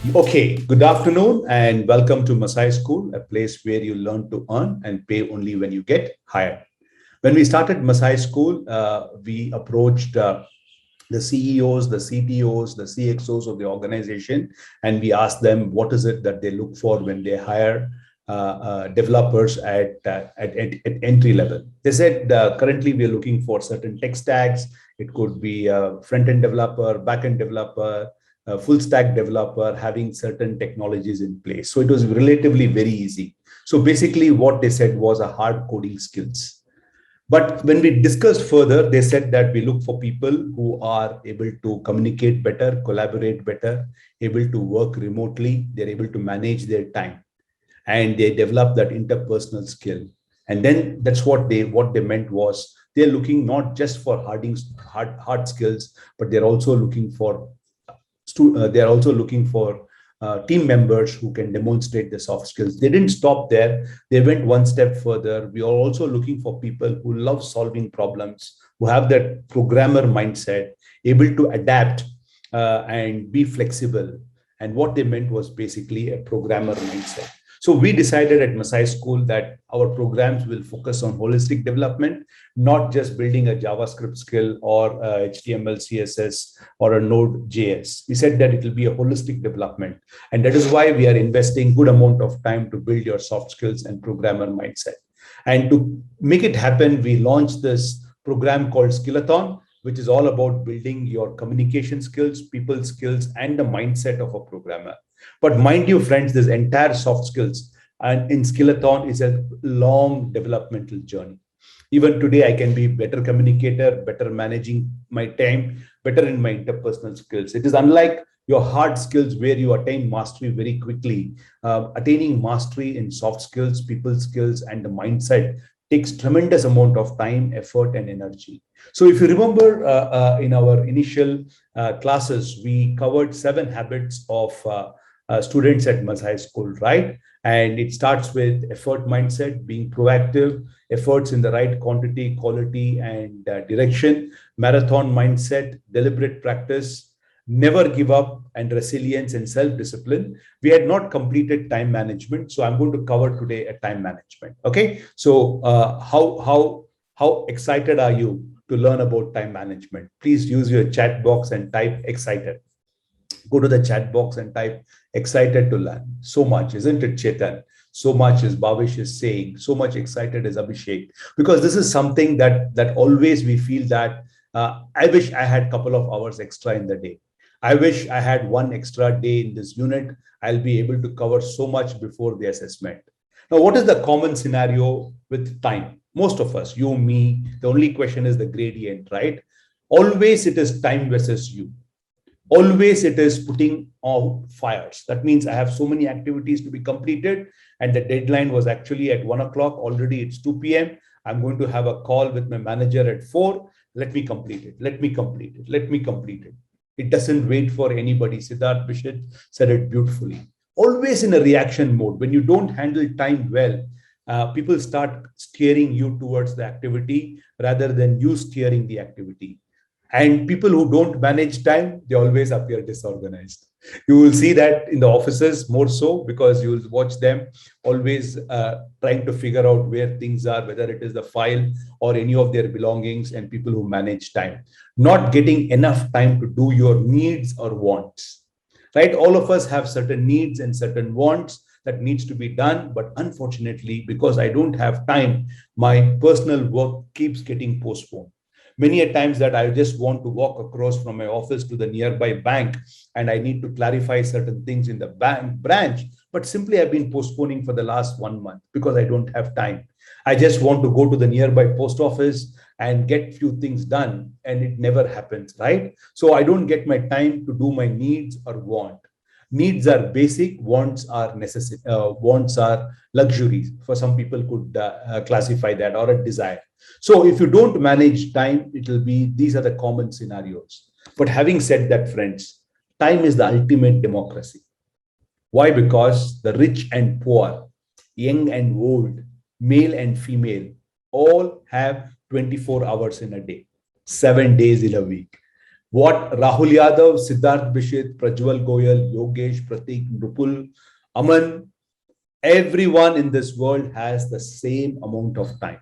Okay, good afternoon and welcome to Masai School, a place where you learn to earn and pay only when you get hired. When we started Masai School, we approached the CEOs, the CTOs, the CXOs of the organization, and we asked them what is it that they look for when they hire developers at entry level. They said currently we are looking for certain tech stacks. It could be a front-end developer, back-end developer, a full stack developer having certain technologies in place. So it was relatively very easy. So basically what they said was a hard coding skills. But when we discussed further, they said that we look for people who are able to communicate better, collaborate better, able to work remotely, they're able to manage their time, and they develop that interpersonal skill. And then that's what they meant was they're looking not just for hard skills, but they're also looking for team members who can demonstrate the soft skills. They didn't stop there. They went one step further. We are also looking for people who love solving problems, who have that programmer mindset, able to adapt and be flexible. And what they meant was basically a programmer mindset. So we decided at Masai School that our programs will focus on holistic development, not just building a JavaScript skill or HTML, CSS, or a Node.js. We said that it will be a holistic development. And that is why we are investing good amount of time to build your soft skills and programmer mindset. And to make it happen, we launched this program called SkillAthon, which is all about building your communication skills, people skills, and the mindset of a programmer. But mind you, friends, this entire soft skills and in SkillAthon is a long developmental journey. Even today, I can be better communicator, better managing my time, better in my interpersonal skills. It is unlike your hard skills where you attain mastery very quickly. Attaining mastery in soft skills, people skills, and the mindset takes tremendous amount of time, effort, and energy. So if you remember in our initial classes, we covered 7 habits of students at Masai School, right? And it starts with effort mindset, being proactive, efforts in the right quantity, quality, and direction, marathon mindset, deliberate practice, never give up, and resilience and self-discipline. We had not completed time management, so I'm going to cover today a time management. Okay, so how excited are you to learn about time management? Please use your chat box and type excited. Go to the chat box and type excited to learn. So much, isn't it, Chetan? So much is Bhavish is saying, so much excited is Abhishek, because this is something that always we feel that I wish I had a couple of hours extra in the day. I wish I had one extra day in this unit. I'll be able to cover so much before the assessment. Now, what is the common scenario with time? Most of us, you, me, the only question is the gradient, right? Always it is time versus you. Always it is putting out fires. That means I have so many activities to be completed, and the deadline was actually at 1 o'clock. Already it's 2 p.m. I'm going to have a call with my manager at 4. Let me complete it. Let me complete it. Let me complete it. It doesn't wait for anybody. Siddharth Bishit said it beautifully. Always in a reaction mode. When you don't handle time well, people start steering you towards the activity rather than you steering the activity. And people who don't manage time, they always appear disorganized. You will see that in the offices more so, because you will watch them always trying to figure out where things are, whether it is the file or any of their belongings, and people who manage time. Not getting enough time to do your needs or wants, right? All of us have certain needs and certain wants that needs to be done. But unfortunately, because I don't have time, my personal work keeps getting postponed. Many a times that I just want to walk across from my office to the nearby bank, and I need to clarify certain things in the bank branch, but simply I've been postponing for the last 1 month because I don't have time. I just want to go to the nearby post office and get few things done, and it never happens, right? So I don't get my time to do my needs or want. Needs are basic, wants are necessary, wants are luxuries. For some people could classify that, or a desire. So if you don't manage time, it will be, these are the common scenarios. But having said that, friends, time is the ultimate democracy. Why? Because the rich and poor, young and old, male and female, all have 24 hours in a day, 7 days in a week. What Rahul Yadav, Siddharth Bishit, Prajwal Goyal, Yogesh, Pratik, Nupul, Aman, everyone in this world has the same amount of time,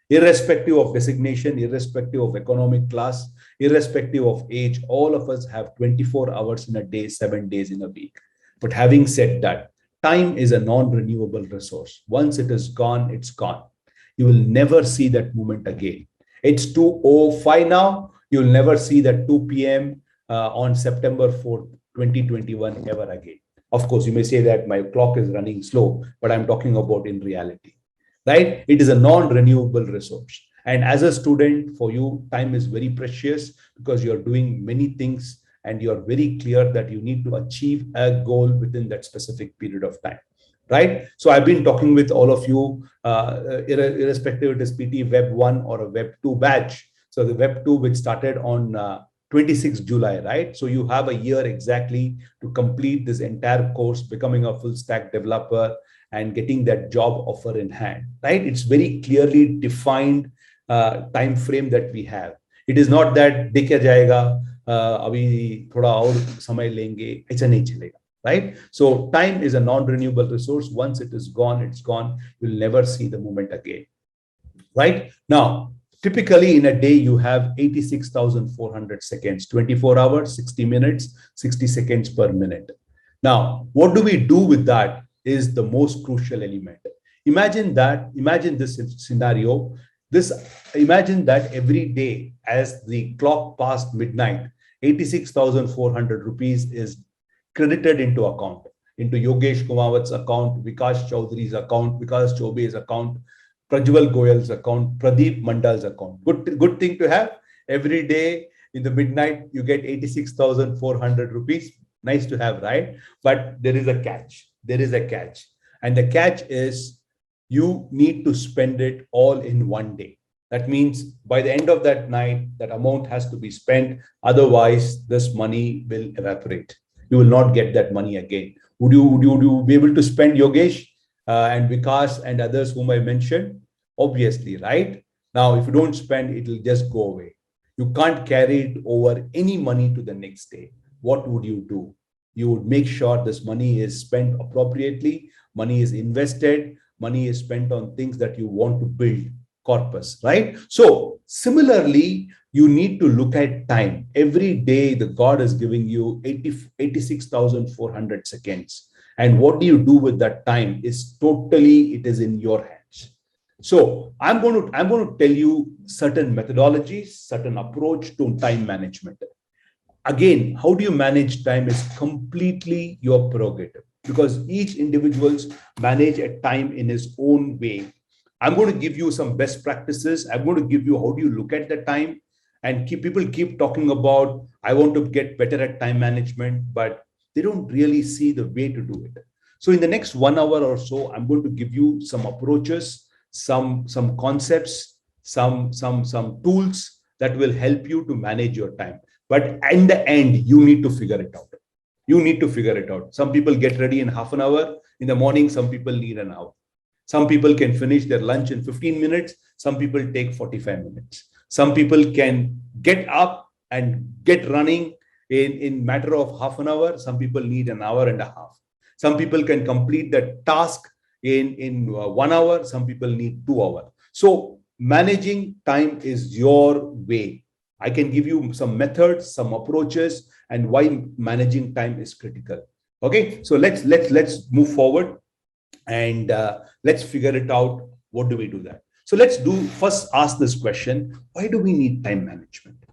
irrespective of designation, irrespective of economic class, irrespective of age. All of us have 24 hours in a day, 7 days in a week. But having said that, time is a non-renewable resource. Once it is gone, it's gone. You will never see that moment again. It's 2:05 now. You'll never see that 2 p.m. On September 4th, 2021 ever again. Of course, you may say that my clock is running slow, but I'm talking about in reality, right? It is a non-renewable resource. And as a student, for you, time is very precious because you're doing many things and you're very clear that you need to achieve a goal within that specific period of time, right? So I've been talking with all of you, irrespective it is PT Web 1 or a Web 2 batch. So the Web 2, which started on 26th July, right? So you have a year exactly to complete this entire course, becoming a full stack developer and getting that job offer in hand, right? It's very clearly defined time frame that we have. It is not that देखा जाएगा अभी थोड़ा और समय लेंगे, ऐसा नहीं चलेगा, right? So time is a non-renewable resource. Once it is gone, it's gone. You'll never see the moment again, right? Now, typically in a day, you have 86,400 seconds, 24 hours, 60 minutes, 60 seconds per minute. Now, what do we do with that is the most crucial element. Imagine this scenario. Imagine that every day as the clock passed midnight, 86,400 rupees is credited into account, into Yogesh Kumavat's account, Vikas Chaudhary's account, Vikas Chaube's account, Prajwal Goyal's account, Pradeep Mandal's account. Good thing to have. Every day in the midnight, you get 86,400 rupees. Nice to have, right? But there is a catch. There is a catch. And the catch is you need to spend it all in one day. That means by the end of that night, that amount has to be spent. Otherwise, this money will evaporate. You will not get that money again. Would you be able to spend, Yogesh and Vikas and others whom I mentioned? Obviously, right? Now, if you don't spend, it will just go away. You can't carry it over any money to the next day. What would you do? You would make sure this money is spent appropriately, money is invested, money is spent on things that you want to build corpus, right? So similarly, you need to look at time. Every day, the God is giving you 86,400 seconds. And what do you do with that time is totally, it is in your hands. So I'm going to tell you certain methodologies, certain approach to time management. Again, how do you manage time is completely your prerogative because each individuals manage a time in his own way. I'm going to give you some best practices. I'm going to give you how do you look at the time, and people keep talking about, I want to get better at time management, but they don't really see the way to do it. So in the next 1 hour or so, I'm going to give you some approaches, some concepts, some tools that will help you to manage your time. But in the end, you need to figure it out. You need to figure it out. Some people get ready in half an hour in the morning. Some people need an hour. Some people can finish their lunch in 15 minutes. Some people take 45 minutes. Some people can get up and get running in matter of half an hour. Some people need an hour and a half. Some people can complete the task in 1 hour. Some people need 2 hours. So managing time is your way. I can give you some methods, some approaches, and why managing time is critical. Okay, so let's move forward and let's figure it out. What do we do that? So let's first ask this question: why do we need time management?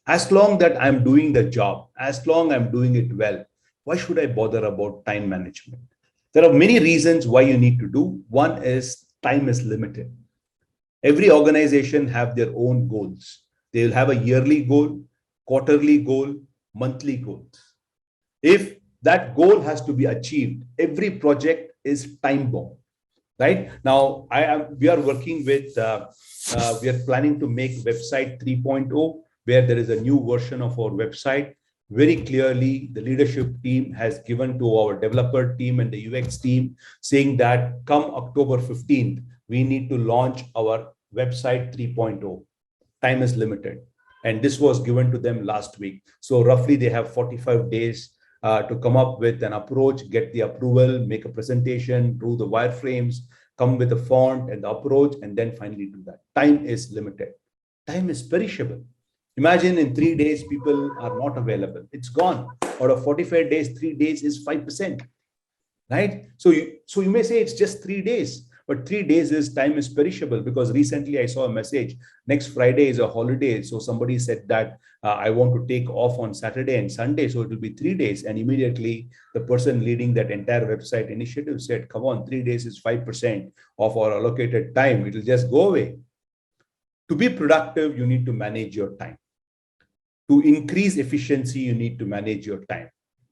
As long that I'm doing the job, as long I'm doing it well, why should I bother about time management? There are many reasons why you need to do. One is time is limited. Every organization have their own goals. They will have a yearly goal, quarterly goal, monthly goals. If that goal has to be achieved, every project is time bound, right? Now, we are working with, we are planning to make website 3.0, where there is a new version of our website. Very clearly, the leadership team has given to our developer team and the UX team saying that come October 15th, we need to launch our website 3.0. Time is limited. And this was given to them last week. So roughly they have 45 days to come up with an approach, get the approval, make a presentation, do the wireframes, come with a font and the approach, and then finally do that. Time is limited. Time is perishable. Imagine in 3 days, people are not available. It's gone. Out of 45 days, 3 days is 5%, right? So you may say it's just 3 days, but 3 days is time is perishable, because recently I saw a message, next Friday is a holiday. So somebody said that I want to take off on Saturday and Sunday. So it will be 3 days. And immediately the person leading that entire website initiative said, come on, 3 days is 5% of our allocated time. It will just go away. To be productive, you need to manage your time. To increase efficiency, you need to manage your time.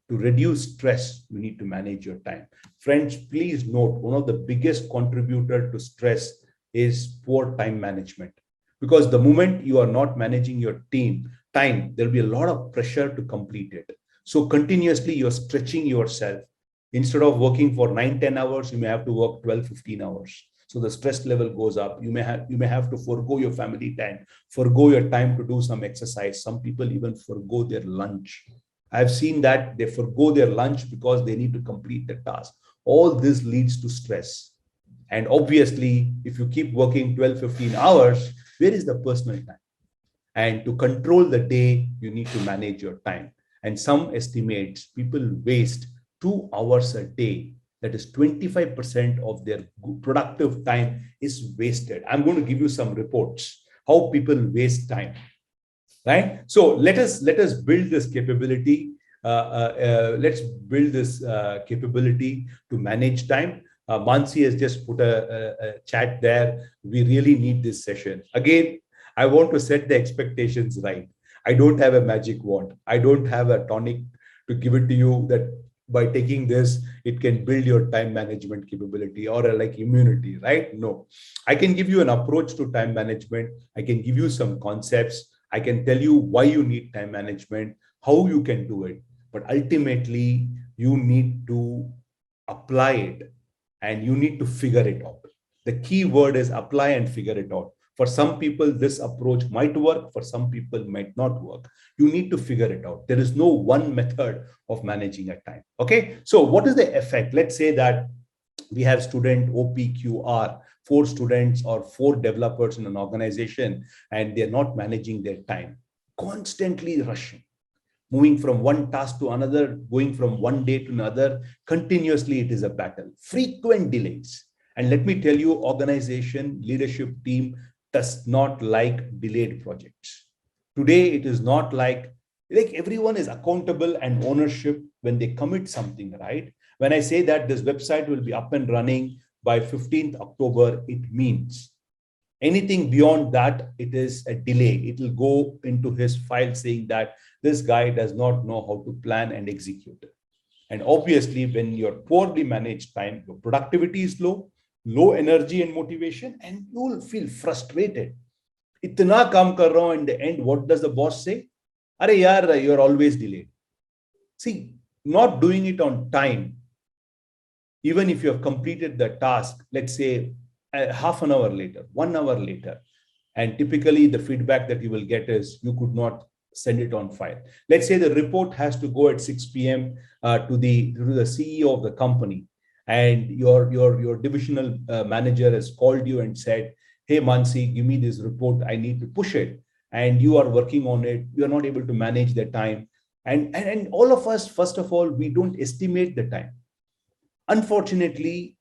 To reduce stress, you need to manage your time. Friends, please note, one of the biggest contributor to stress is poor time management. Because the moment you are not managing your time, there'll be a lot of pressure to complete it. So continuously you're stretching yourself. Instead of working for 9-10 hours, you may have to work 12-15 hours. So the stress level goes up. You may have to forego your family time, forego your time to do some exercise. Some people even forego their lunch. I've seen that they forego their lunch because they need to complete the task. All this leads to stress. And obviously, if you keep working 12-15 hours, where is the personal time? And to control the day, you need to manage your time. And some estimates people waste 2 hours a day. That is 25% of their productive time is wasted. I'm going to give you some reports how people waste time. Right? So let us build this capability. Let's build this capability to manage time. Mansi has just put a chat there. We really need this session. Again, I want to set the expectations right. I don't have a magic wand. I don't have a tonic to give it to you that by taking this, it can build your time management capability or like immunity, right? No, I can give you an approach to time management. I can give you some concepts. I can tell you why you need time management, how you can do it. But ultimately, you need to apply it and you need to figure it out. The key word is apply and figure it out. For some people, this approach might work. For some people, might not work. You need to figure it out. There is no one method of managing a time. Okay. So what is the effect? Let's say that we have student OPQR, 4 students or 4 developers in an organization, and they're not managing their time, constantly rushing, moving from one task to another, going from one day to another. Continuously, it is a battle, frequent delays. And let me tell you, organization, leadership team does not like delayed projects. Today, it is not like everyone is accountable and ownership when they commit something, right? When I say that this website will be up and running by 15th October, it means anything beyond that, it is a delay. It will go into his file saying that this guy does not know how to plan and execute. And obviously, when you're poorly managed time, your productivity is low, low energy and motivation, and you will feel frustrated. Itna kaam kar raha hu, in the end, what does the boss say? Are yaar, you're always delayed. See, not doing it on time, even if you have completed the task, let's say half an hour later, 1 hour later, and typically the feedback that you will get is you could not send it on file. Let's say the report has to go at 6 p.m. To the CEO of the company, and your divisional manager has called you and said, hey, Mansi, give me this report. I need to push it. And you are working on it. You are not able to manage the time. And all of us, first of all, we don't estimate the time. Unfortunately,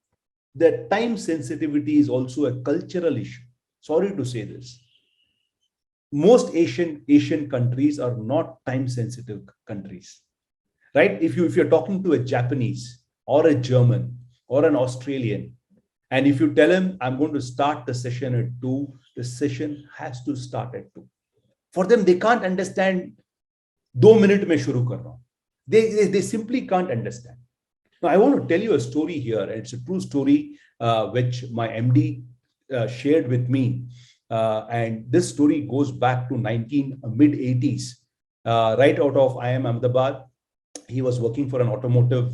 the time sensitivity is also a cultural issue. Sorry to say this. Most Asian countries are not time sensitive countries, right? If you're talking to a Japanese or a German or an Australian, and if you tell him, I'm going to start the session at 2, the session has to start at 2. For them, they can't understand 2 minutes mein shuru kar raha hu. They simply can't understand. Now, I want to tell you a story here, and it's a true story which my MD shared with me. And this story goes back to mid-80s, right out of IIM Ahmedabad. He was working for an automotive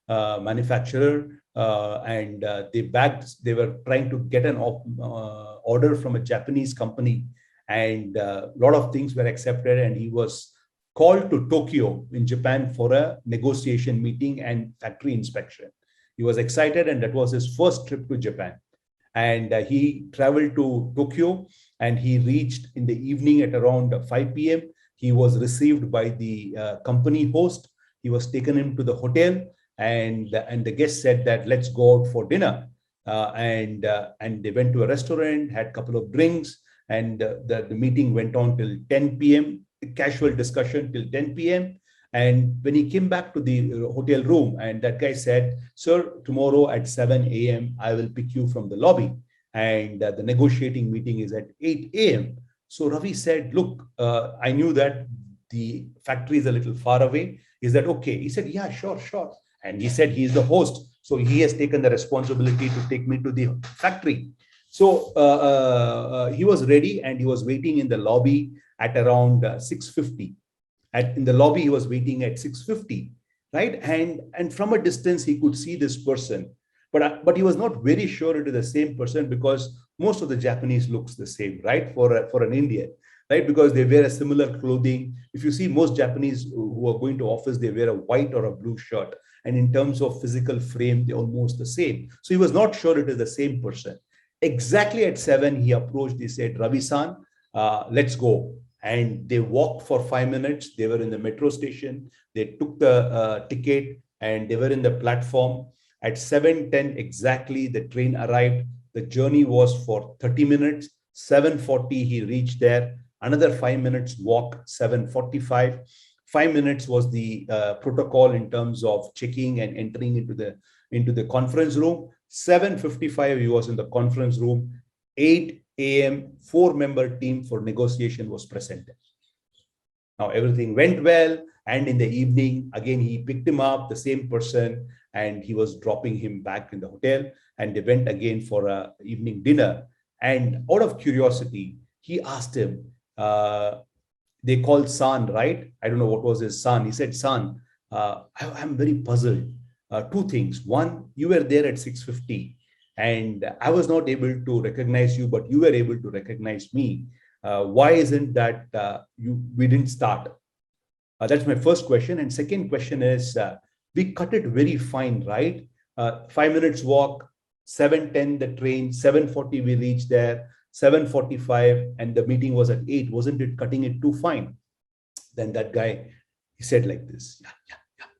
manufacturer, and they were trying to get an order from a Japanese company. and a lot of things were accepted, and he was called to Tokyo in Japan for a negotiation meeting and factory inspection. He was excited, and that was his first trip to Japan. And he traveled to Tokyo, and he reached in the evening at around 5 p.m. He was received by the company host. He was taken into the hotel, and the guest said that let's go out for dinner. And they went to a restaurant, had a couple of drinks, and the meeting went on till 10 p.m. Casual discussion till 10 p.m. And when he came back to the hotel room, and that guy said, "Sir, tomorrow at 7 a.m., I will pick you from the lobby. And the negotiating meeting is at 8 a.m." So Ravi said, "Look, I knew that the factory is a little far away. Is that okay?" He said, "Yeah, sure, sure." And he said he is the host. So he has taken the responsibility to take me to the factory. So he was ready, and he was waiting in the lobby at around 6:50. In the lobby, he was waiting at 6:50, right? And from a distance, he could see this person. But he was not very sure it is the same person, because most of the Japanese looks the same, right? For an Indian, right? Because they wear a similar clothing. If you see most Japanese who are going to office, they wear a white or a blue shirt. And in terms of physical frame, they're almost the same. So he was not sure it is the same person. Exactly at 7, he approached, he said, "Ravi-san, let's go." And they walked for 5 minutes. They were in the metro station. They took the ticket, and they were in the platform. At 7:10 exactly, the train arrived. The journey was for 30 minutes. 7:40, he reached there. Another 5 minutes walk, 7:45. 5 minutes was the protocol in terms of checking and entering into the conference room. 7:55, he was in the conference room. 8 a.m., 4-member team for negotiation was presented. Now everything went well, and in the evening, again, he picked him up, the same person, and he was dropping him back in the hotel, and they went again for a evening dinner. And out of curiosity, he asked him, they called San, right? I don't know what was his son. He said, "San, I'm very puzzled. Two things. One, you were there at 6:50, and I was not able to recognize you, but you were able to recognize me. Why isn't that we didn't start?" That's my first question. And second question is, we cut it very fine, right? 5 minutes walk, 7:10 the train, 7:40 we reached there, 7:45, and the meeting was at 8. Wasn't it cutting it too fine? Then that guy, he said like this, "Yeah, yeah, yeah.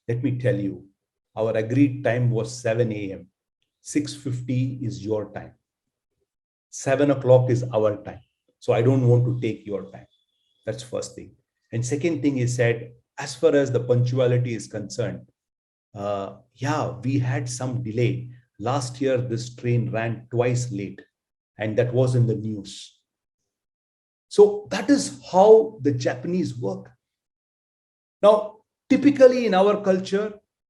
Let me tell you, our agreed time was 7 a.m. 6:50 is your time. 7 o'clock is our time. So I don't want to take your time." That's first thing. And second thing, he said, as far as the punctuality is concerned, yeah, we had some delay. Last year, this train ran twice late, and that was in the news. So that is how the Japanese work. Now, typically in our culture,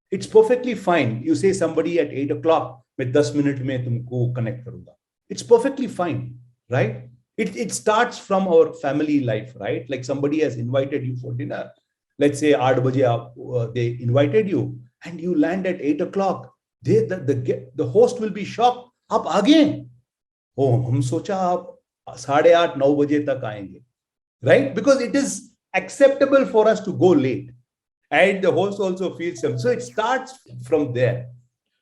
it's perfectly fine. You say somebody at 8 o'clock, "मैं 10 minute में तुमको connect करूँगा." It's perfectly fine, right? It starts from our family life, right? Like somebody has invited you for dinner. Let's say 8 baje they invited you, and you land at 8 o'clock. The host will be shocked. "आप आ गए?" "Oh, हम सोचा आप 8:30 9 बजे तक आएंगे." Right? Because it is acceptable for us to go late. And the host also feels them. So it starts from there.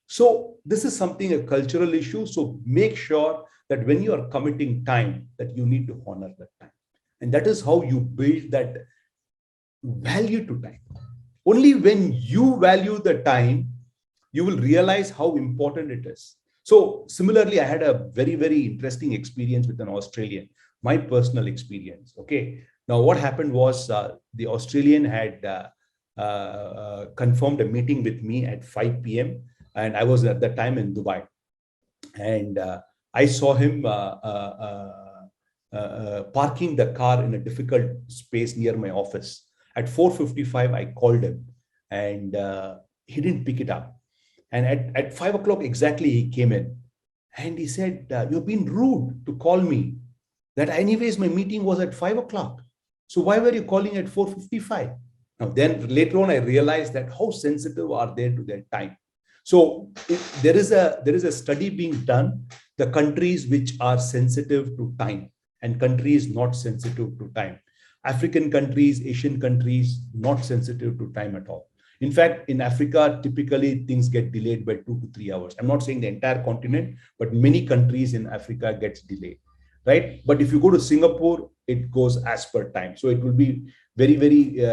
So this is something, a cultural issue. So make sure that when you are committing time, that you need to honor that time. And that is how you build that value to time. Only when you value the time, you will realize how important it is. So similarly, I had a very, very interesting experience with an Australian, my personal experience. Okay. Now, what happened was the Australian had confirmed a meeting with me at 5 p.m. And I was at that time in Dubai. And I saw him parking the car in a difficult space near my office. At 4:55, I called him, and he didn't pick it up. And at 5 o'clock exactly, he came in, and he said, "You've been rude to call me. That anyways, my meeting was at 5 o'clock. So why were you calling at 4:55? Now, then later on, I realized that how sensitive are they to their time. So there is a study being done, the countries which are sensitive to time. and countries not sensitive to time. African countries, Asian countries, not sensitive to time at all. In fact, in Africa, typically things get delayed by 2 to 3 hours. I'm not saying the entire continent, but many countries in Africa gets delayed, right? But if you go to Singapore, it goes as per time. So it will be very, very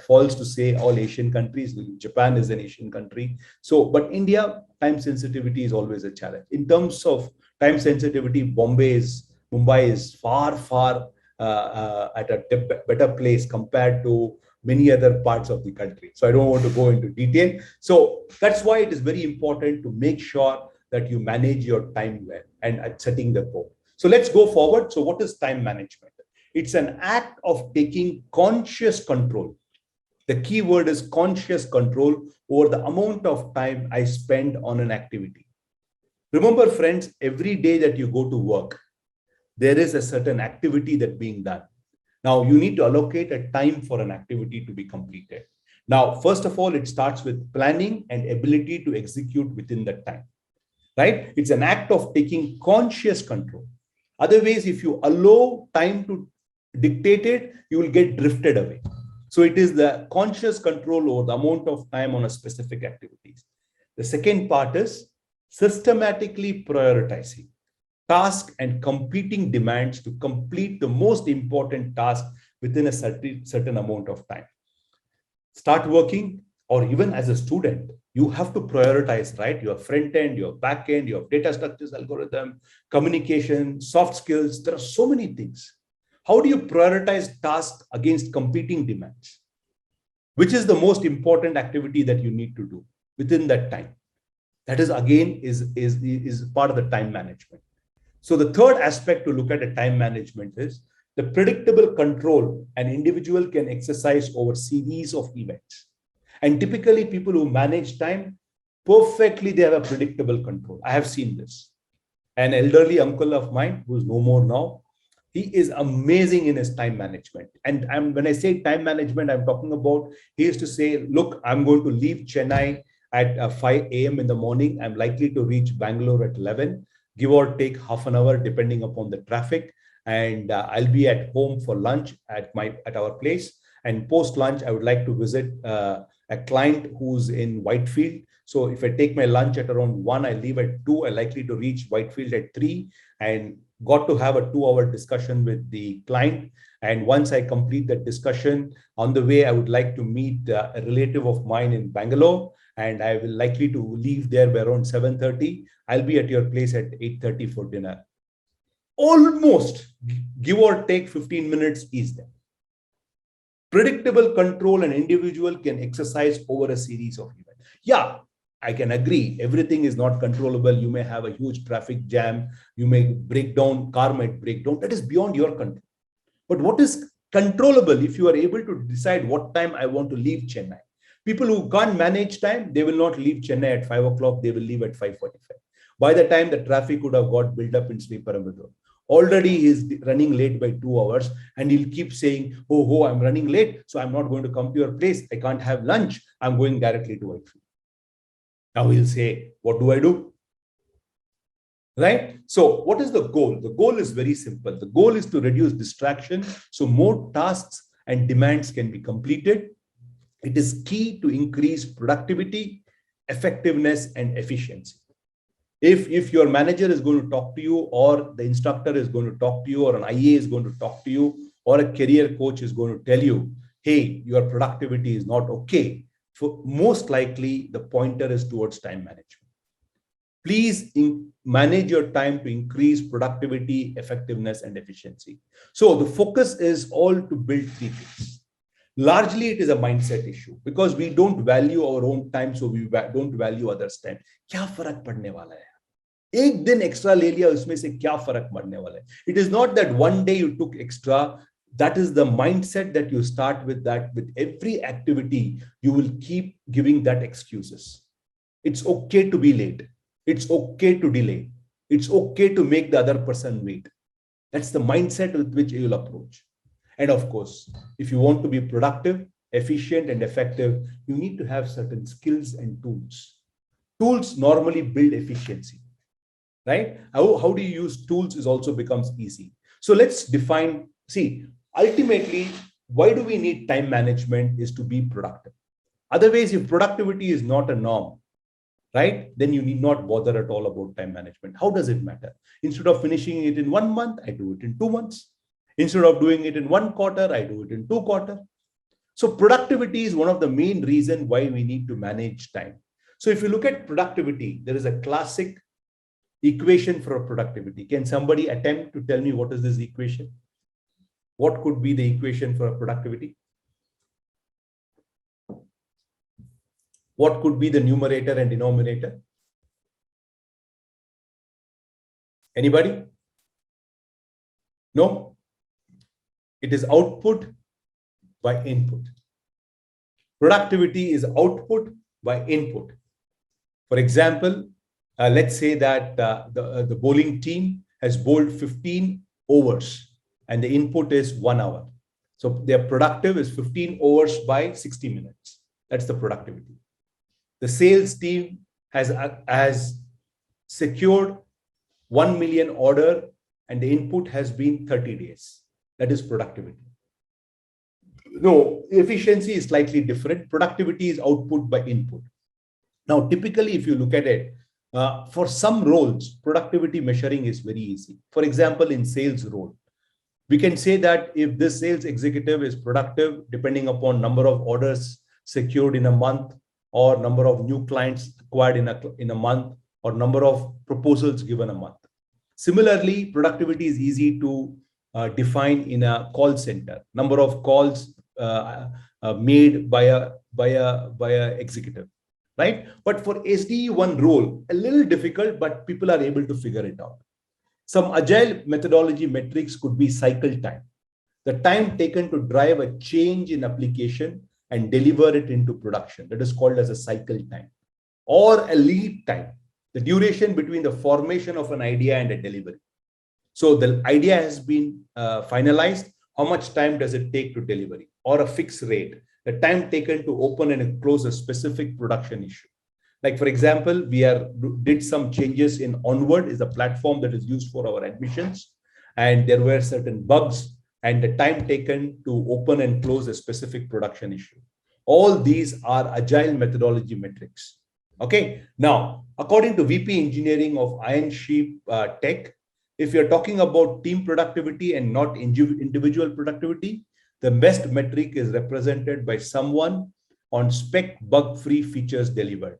false to say all Asian countries. Japan is an Asian country. So, but India, time sensitivity is always a challenge. In terms of time sensitivity, Mumbai is far, far at a better place compared to many other parts of the country. So I don't want to go into detail. So that's why it is very important to make sure that you manage your time well and at setting the goal. So let's go forward. So what is time management? It's an act of taking conscious control. The key word is conscious control over the amount of time I spend on an activity. Remember, friends, every day that you go to work, there is a certain activity that's being done. Now, you need to allocate a time for an activity to be completed. Now, first of all, it starts with planning and ability to execute within that time, right? It's an act of taking conscious control. Otherwise, if you allow time to dictate it, you will get drifted away. So it is the conscious control over the amount of time on a specific activities. The second part is systematically prioritizing tasks and competing demands to complete the most important task within a certain amount of time. Start working, or even as a student, you have to prioritize, right? Your front end, your back end, your data structures, algorithm, communication, soft skills. There are so many things. How do you prioritize tasks against competing demands? Which is the most important activity that you need to do within that time? That is, again, is part of the time management. So the third aspect to look at a time management is the predictable control an individual can exercise over series of events. And typically people who manage time perfectly, they have a predictable control. I have seen this. An elderly uncle of mine, who's no more now, he is amazing in his time management. And when I say time management, I'm talking about, he used to say, look, I'm going to leave Chennai at 5 a.m. in the morning. I'm likely to reach Bangalore at 11. Give or take half an hour, depending upon the traffic. And I'll be at home for lunch at our place. And post lunch, I would like to visit a client who's in Whitefield. So if I take my lunch at around 1, I leave at 2. I'm likely to reach Whitefield at 3, and got to have a 2-hour discussion with the client. And once I complete that discussion, on the way, I would like to meet a relative of mine in Bangalore, and I will likely to leave there by around 7:30. I'll be at your place at 8:30 for dinner. Almost, give or take 15 minutes is there. Predictable control an individual can exercise over a series of events. Yeah, I can agree. Everything is not controllable. You may have a huge traffic jam. You may break down, car might break down. That is beyond your control. But what is controllable, if you are able to decide what time I want to leave Chennai? People who can't manage time, they will not leave Chennai at 5 o'clock. They will leave at 5:45. By the time the traffic would have got built up in Sriperumbudur, already he is running late by 2 hours, and he'll keep saying, oh, I'm running late, so I'm not going to come to your place. I can't have lunch. I'm going directly to Whitefield. Now he'll say, what do I do? Right? So what is the goal? The goal is very simple. The goal is to reduce distraction so more tasks and demands can be completed. It is key to increase productivity, effectiveness, and efficiency. If your manager is going to talk to you, or the instructor is going to talk to you, or an IA is going to talk to you, or a career coach is going to tell you, hey, your productivity is not okay, most likely the pointer is towards time management. Please manage your time to increase productivity, effectiveness, and efficiency. So the focus is all to build 3 things. Largely, it is a mindset issue because we don't value our own time, so we don't value others' time. क्या फर्क पड़ने वाला है? एक दिन extra ले लिया, उसमें से क्या फर्क पड़ने वाला है? It is not that one day you took extra. That is the mindset that you start with, that with every activity, you will keep giving that excuses. It's okay to be late. It's okay to delay. It's okay to make the other person wait. That's the mindset with which you will approach. And of course, if you want to be productive, efficient, and effective, you need to have certain skills and tools. Tools normally build efficiency, right? How do you use tools is also becomes easy. So let's define, see, ultimately, why do we need time management is to be productive. Otherwise, if productivity is not a norm, right, then you need not bother at all about time management. How does it matter? Instead of finishing it in 1 month, I do it in 2 months. Instead of doing it in 1 quarter, I do it in 2 quarters. So productivity is one of the main reasons why we need to manage time. So if you look at productivity, there is a classic equation for productivity. Can somebody attempt to tell me what is this equation? What could be the equation for productivity? What could be the numerator and denominator? Anybody? No? It is output by input. Productivity is output by input. For example, let's say that the bowling team has bowled 15 overs and the input is 1 hour. So their productive is 15 overs by 60 minutes. That's the productivity. The sales team has secured 1 million order and the input has been 30 days. That is productivity. No, efficiency is slightly different. Productivity is output by input. Now, typically, if you look at it, for some roles, productivity measuring is very easy. For example, in sales role, we can say that if this sales executive is productive, depending upon number of orders secured in a month, or number of new clients acquired in a month, or number of proposals given a month. Similarly, productivity is easy to define in a call center. Number of calls made by a executive, right? But for SDE1 role, a little difficult, but people are able to figure it out. Some agile methodology metrics could be cycle time, the time taken to drive a change in application and deliver it into production. That is called as a cycle time, or a lead time, the duration between the formation of an idea and a delivery. So the idea has been finalized. How much time does it take to delivery? Or a fixed rate, the time taken to open and close a specific production issue. Like, for example, we did some changes in Onward, is a platform that is used for our admissions. And there were certain bugs and the time taken to open and close a specific production issue. All these are agile methodology metrics. Okay. Now, according to VP Engineering of Iron Sheep Tech, if you're talking about team productivity and not individual productivity, the best metric is represented by someone on spec bug-free features delivered,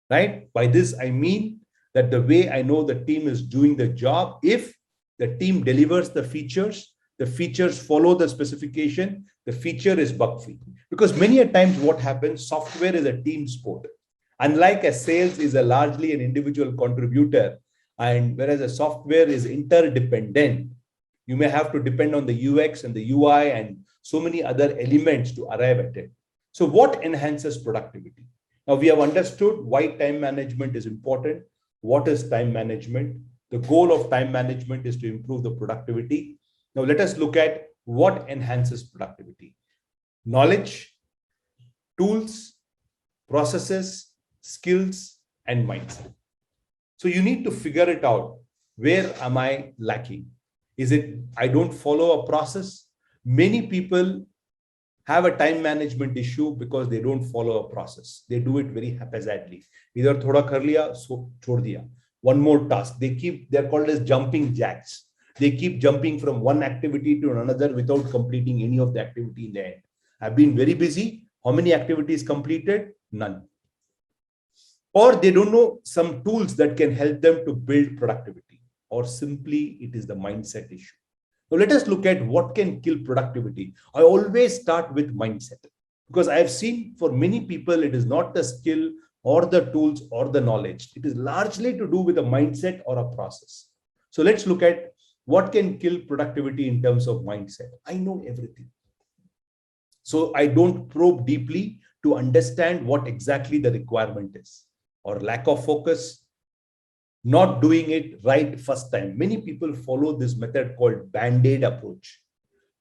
right? By this, I mean that the way I know the team is doing the job, if the team delivers the features follow the specification, the feature is bug-free. Because many a times what happens, software is a team sport. Unlike a sales is a largely an individual contributor, and whereas a software is interdependent, you may have to depend on the UX and the UI and so many other elements to arrive at it. So what enhances productivity? Now we have understood why time management is important. What is time management? The goal of time management is to improve the productivity. Now let us look at what enhances productivity. Knowledge, tools, processes, skills, and mindset. So you need to figure it out. Where am I lacking? Is it I don't follow a process? Many people have a time management issue because they don't follow a process. They do it very haphazardly. Either thoda kar liya, so chhod diya. One more task. They're called as jumping jacks. They keep jumping from one activity to another without completing any of the activity in the end. I've been very busy. How many activities completed? None. Or they don't know some tools that can help them to build productivity, or simply it is the mindset issue. Now let us look at what can kill productivity. I always start with mindset, because I have seen for many people, it is not the skill or the tools or the knowledge. It is largely to do with a mindset or a process. So let's look at what can kill productivity in terms of mindset. I know everything. So I don't probe deeply to understand what exactly the requirement is, or lack of focus, not doing it right first time. Many people follow this method called band-aid approach.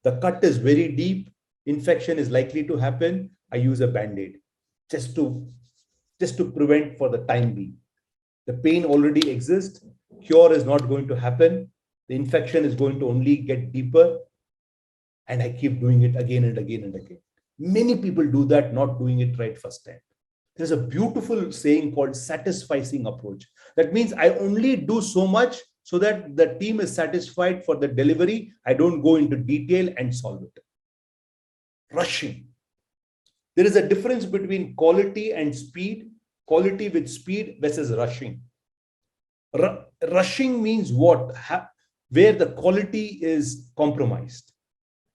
The cut is very deep, infection is likely to happen. I use a band-aid just to prevent for the time being. The pain already exists, cure is not going to happen. the infection is going to only get deeper, and I keep doing it again and again and again. Many people do that, not doing it right first time. There's a beautiful saying called satisficing approach. That means I only do so much so that the team is satisfied for the delivery. I don't go into detail and solve it. Rushing. There is a difference between quality and speed, quality with speed versus rushing. Rushing means what? Where the quality is compromised.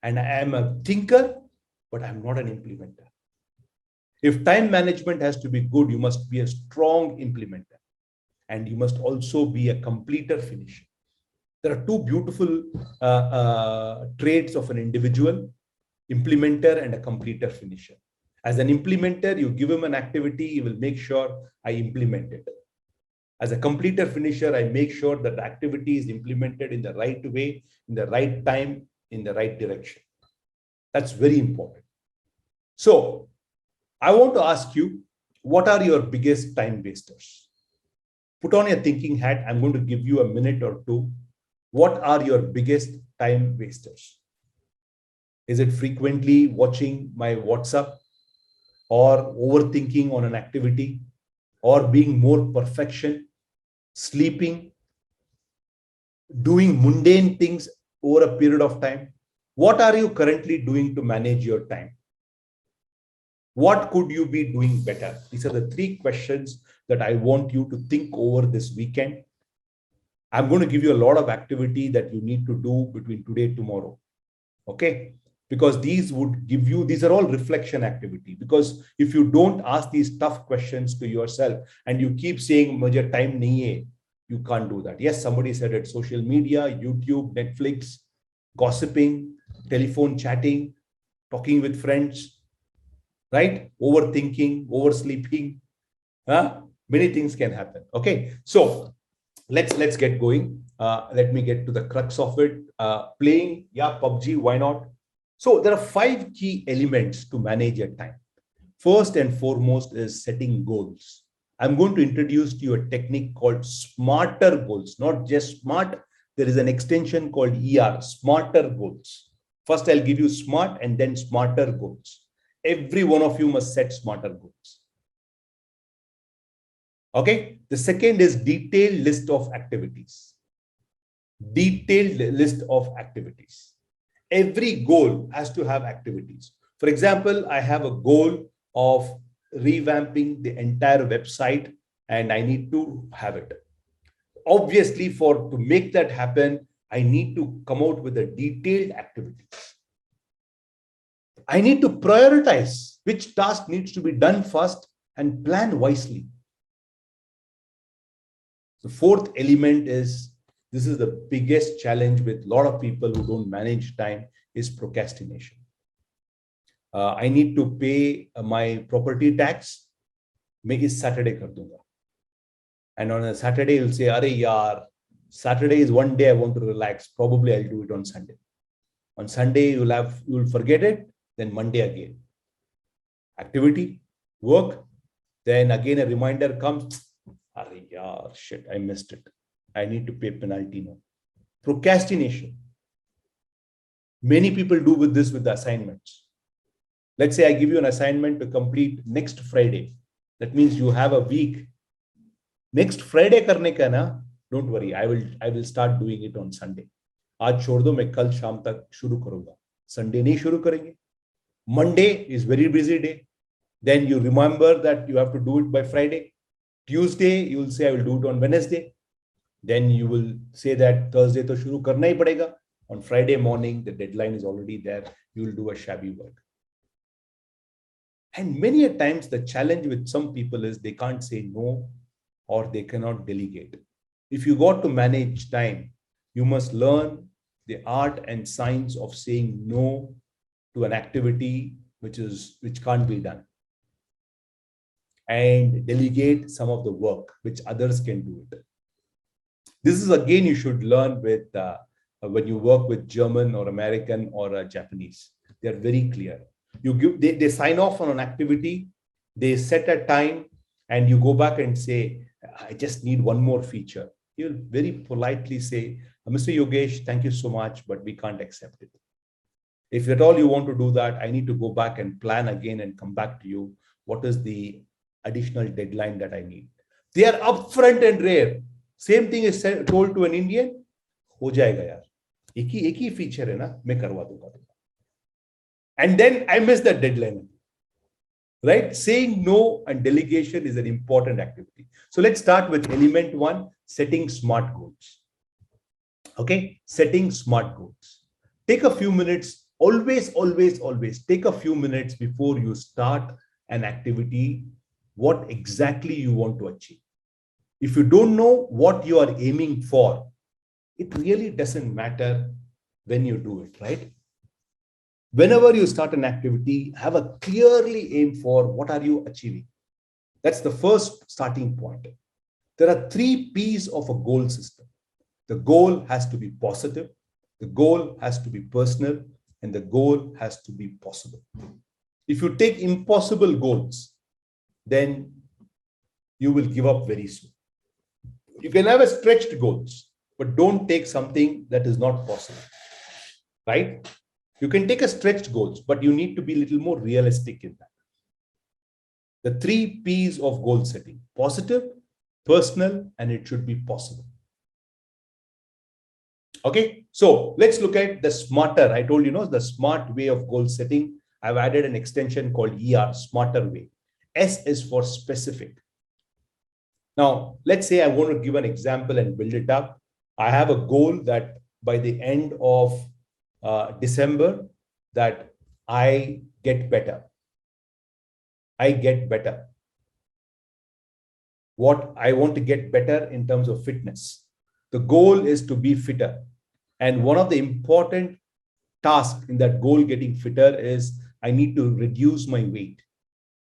And I am a thinker, but I'm not an implementer. If time management has to be good, you must be a strong implementer. And you must also be a completer finisher. There are two beautiful traits of an individual: implementer and a completer finisher. As an implementer, you give him an activity, he will make sure I implement it. As a completer finisher, I make sure that the activity is implemented in the right way, in the right time, in the right direction. That's very important. So I want to ask you, what are your biggest time wasters? Put on your thinking hat. I'm going to give you a minute or two. What are your biggest time wasters? Is it frequently watching my WhatsApp, or overthinking on an activity, or being more perfection, sleeping, doing mundane things over a period of time? What are you currently doing to manage your time? What could you be doing better? These are the three questions that I want you to think over this weekend. I'm going to give you a lot of activity that you need to do between today and tomorrow. Okay? Because these would give you, these are all reflection activity. Because if you don't ask these tough questions to yourself and you keep saying, "Mujhe time nahi hai," you can't do that. Yes, somebody said it: social media, YouTube, Netflix, gossiping, telephone chatting, talking with friends, right? Overthinking, oversleeping. Many things can happen. Okay, so let's get going. Let me get to the crux of it. Playing, yeah, PUBG, why not? So there are 5 key elements to manage your time. First and foremost is setting goals. I'm going to introduce to you a technique called smarter goals, not just smart. There is an extension called ER, smarter goals. First, I'll give you smart and then smarter goals. Every one of you must set smarter goals. Okay. The second is detailed list of activities. Detailed list of activities. Every goal has to have activities. For example, I have a goal of revamping the entire website and I need to have it. Obviously, to make that happen, I need to come out with a detailed activity. I need to prioritize which task needs to be done first and plan wisely. The fourth element is, this is the biggest challenge with a lot of people who don't manage time, is procrastination. I need to pay my property tax. Make it Saturday kar dunga. And on a Saturday, you'll say, "Are yaar, Saturday is one day I want to relax. Probably I'll do it on Sunday." On Sunday, you'll forget it. Then Monday again. Activity, work. Then again a reminder comes. "Are yaar, shit, I missed it. I need to pay penalty now." Procrastination. Many people do with this with the assignments. Let's say I give you an assignment to complete next Friday. That means you have a week. Next Friday karne ka na, don't worry, I will start doing it on Sunday. Aaj chhod do, main kal sham tak shuru karunga. Sunday nahi shuru karenge. Monday is very busy day. Then you remember that you have to do it by Friday. Tuesday, you will say, I will do it on Wednesday. Then you will say that Thursday to shuru karna hi padega. On Friday morning, the deadline is already there. You will do a shabby work. And many a times the challenge with some people is they can't say no, or they cannot delegate. If you got to manage time, you must learn the art and science of saying no to an activity which can't be done, and delegate some of the work which others can do it. This is again, you should learn with when you work with German or American or Japanese. They are very clear. They sign off on an activity, they set a time, and you go back and say, "I just need one more feature." You'll very politely say, Mr. Yogesh, thank you so much, but we can't accept it. If at all you want to do that, I need to go back and plan again and come back to you. What is the additional deadline that I need? They are upfront and rare. Same thing is told to an Indian. हो जाएगा यार. एक ही feature है ना, मैं करवा दूंगा. And then I miss that deadline. Right? Saying no and delegation is an important activity. So let's start with element 1, setting smart goals. Okay, setting smart goals. Take a few minutes, always take a few minutes before you start an activity, what exactly you want to achieve. If you don't know what you are aiming for, it really doesn't matter when you do it, right? Whenever you start an activity, have a clearly aim for what are you achieving. That's the first starting point. There are 3 P's of a goal system. The goal has to be positive, the goal has to be personal, and the goal has to be possible. If you take impossible goals, then you will give up very soon. You can have a stretched goals, but don't take something that is not possible, right? You can take a stretched goals, but you need to be a little more realistic in that. The 3 P's of goal setting: positive, personal, and it should be possible. Okay, so let's look at the smarter. I told you, the smart way of goal setting. I've added an extension called ER, smarter way. S is for specific. Now, let's say I want to give an example and build it up. I have a goal that by the end of December, that I get better. I get better. What I want to get better in terms of fitness. The goal is to be fitter. And one of the important tasks in that goal getting fitter is I need to reduce my weight.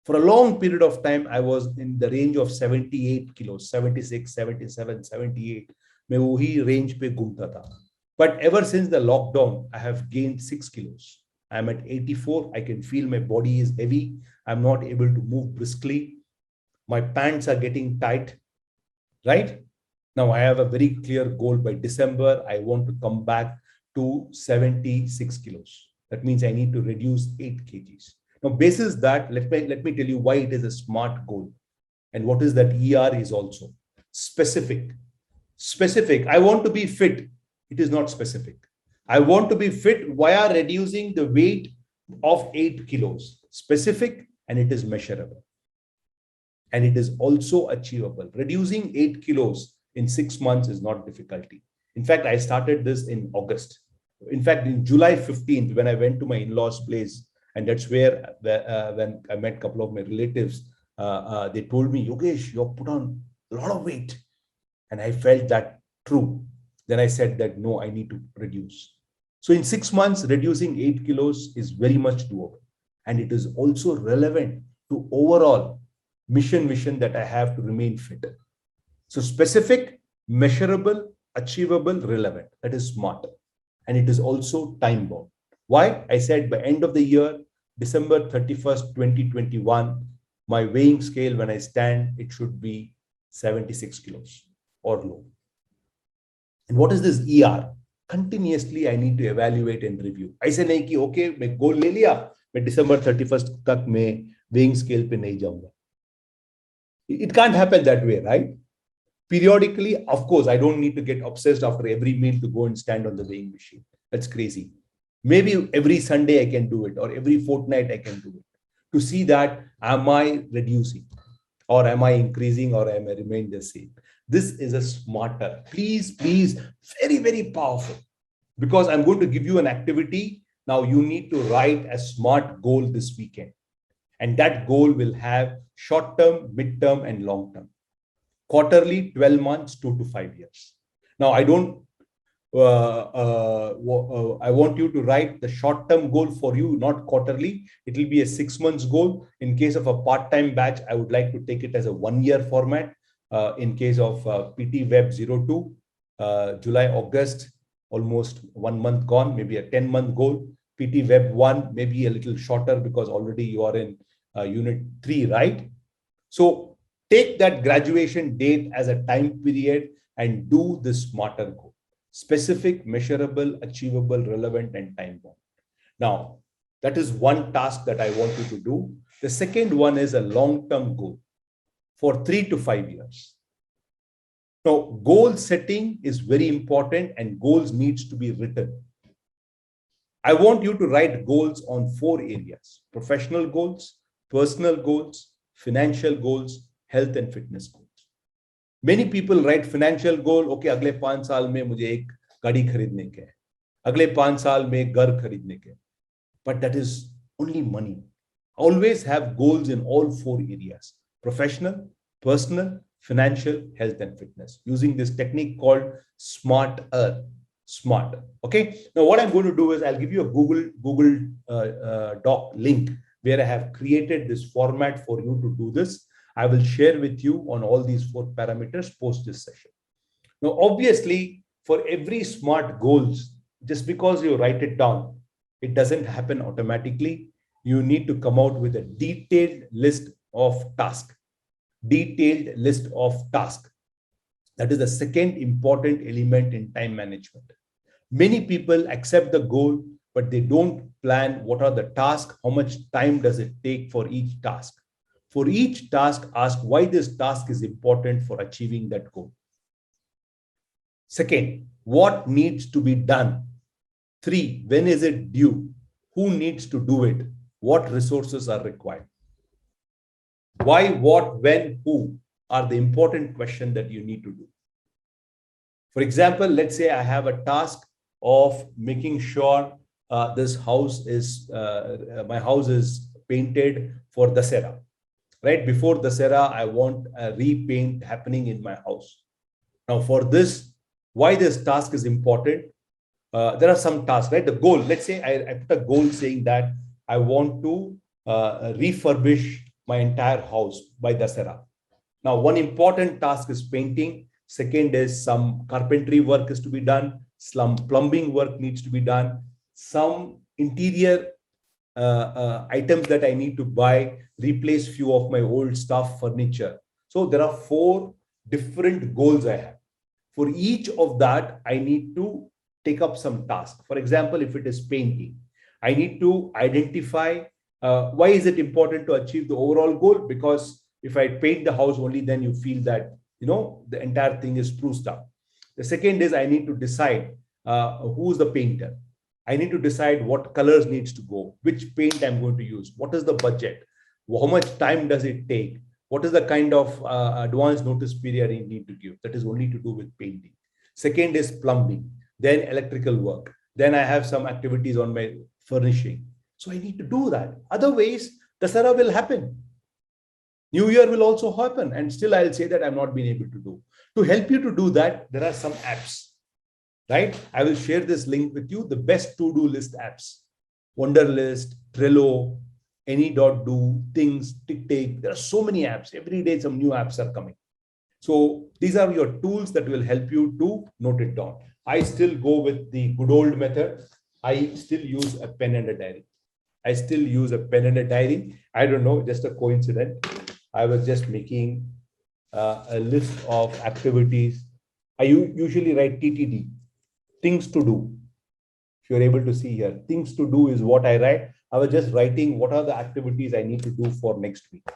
For a long period of time, I was in the range of 78 kilos, 76, 77, 78. मैं वही range पे घूमता था. But ever since the lockdown, I have gained 6 kilos. I'm at 84. I can feel my body is heavy. I'm not able to move briskly. My pants are getting tight, right? Now I have a very clear goal. By December, I want to come back to 76 kilos. That means I need to reduce 8 kgs. Now, basis that, let me tell you why it is a smart goal. And what is that ER is also specific. Specific. I want to be fit. It is not specific. I want to be fit via reducing the weight of 8 kilos. Specific, and it is measurable. And it is also achievable. Reducing 8 kilos in 6 months is not difficulty. In fact, I started this in August. In fact, in July 15th, when I went to my in-laws' place, and that's where when I met a couple of my relatives, they told me, Yogesh, you have put on a lot of weight. And I felt that true. Then I said that, no, I need to reduce. So in 6 months, reducing 8 kilos is very much doable. And it is also relevant to overall mission that I have to remain fit. So specific, measurable, achievable, relevant. That is smart. And it is also time bound. Why? I said by end of the year, December 31st, 2021, my weighing scale, when I stand, it should be 76 kilos or low. And what is this ER? Continuously, I need to evaluate and review. I say nahi ki, okay, मैं goal ले लिया, मैं December 31st तक मैं weighing scale पे नहीं जाऊंगा. It can't happen that way, right? Periodically, of course, I don't need to get obsessed after every meal to go and stand on the weighing machine. That's crazy. Maybe every Sunday I can do it, or every fortnight I can do it, to see that am I reducing, or am I increasing, or am I remain the same. This is a smarter. Please, very powerful. Because I'm going to give you an activity. Now you need to write a smart goal this weekend. And that goal will have short-term, mid-term, and long-term. Quarterly, 12 months, 2 to 5 years. Now, I want you to write the short-term goal for you, not quarterly. It will be a 6 months goal. In case of a part-time batch, I would like to take it as a 1 year format. In case of PT Web 02, July, August, almost 1 month gone, maybe a 10-month goal. PT Web 1, maybe a little shorter because already you are in unit 3, right? So take that graduation date as a time period and do this smarter goal. specific, measurable, achievable, relevant, and time bound. Now, that is one task that I want you to do. The second one is a long-term goal for 3 to 5 years. Now, goal setting is very important and goals needs to be written. I want you to write goals on 4 areas: professional goals, personal goals, financial goals, health and fitness goals. Many people write financial goal, okay, अगले 5 साल में मुझे एक गाड़ी खरीदने के हैं, अगले 5 साल में घर खरीदने के. But that is only money. Always have goals in all 4 areas: professional, personal, financial, health, and fitness, using this technique called SMART. Okay. Now, what I'm going to do is I'll give you a Google Doc link where I have created this format for you to do this. I will share with you on all these 4 parameters post this session. Now, obviously, for every SMART goals, just because you write it down, it doesn't happen automatically. You need to come out with a detailed list of tasks. Detailed list of tasks. That is the second important element in time management. Many people accept the goal, but they don't plan what are the tasks, how much time does it take for each task. For each task, ask why this task is important for achieving that goal. Second, what needs to be done? 3, when is it due? Who needs to do it? What resources are required? Why, what, when, who are the important questions that you need to do. For example, let's say I have a task of making sure this house is, my house is painted for Dasera. Right before Dasera, I want a repaint happening in my house. Now for this, why this task is important? There are some tasks, right? The goal, let's say I put a goal saying that I want to refurbish my entire house by Dasera. Now, one important task is painting. Second is some carpentry work is to be done. Some plumbing work needs to be done. Some interior items that I need to buy, replace few of my old stuff, furniture. So there are 4 different goals I have. For each of that, I need to take up some task. For example, if it is painting, I need to identify why is it important to achieve the overall goal? Because if I paint the house only, then you feel that, you know, the entire thing is spruced up. The second is I need to decide who's the painter. I need to decide what colors needs to go, which paint I'm going to use, what is the budget, how much time does it take, what is the kind of advance notice period I need to give. That is only to do with painting. Second is plumbing, then electrical work. Then I have some activities on my furnishing. So I need to do that. Otherwise, Dasara will happen. New Year will also happen. And still I'll say that I'm not being able to do. To help you to do that, there are some apps, right? I will share this link with you. The best to-do list apps: Wonderlist, Trello, Any.do, Things, TickTake. There are so many apps. Every day some new apps are coming. So these are your tools that will help you to note it down. I still go with the good old method. I still use a pen and a diary. I still use a pen and a diary. I don't know, just a coincidence. I was just making a list of activities. I usually write TTD, things to do. If you're able to see here, things to do is what I write. I was just writing what are the activities I need to do for next week.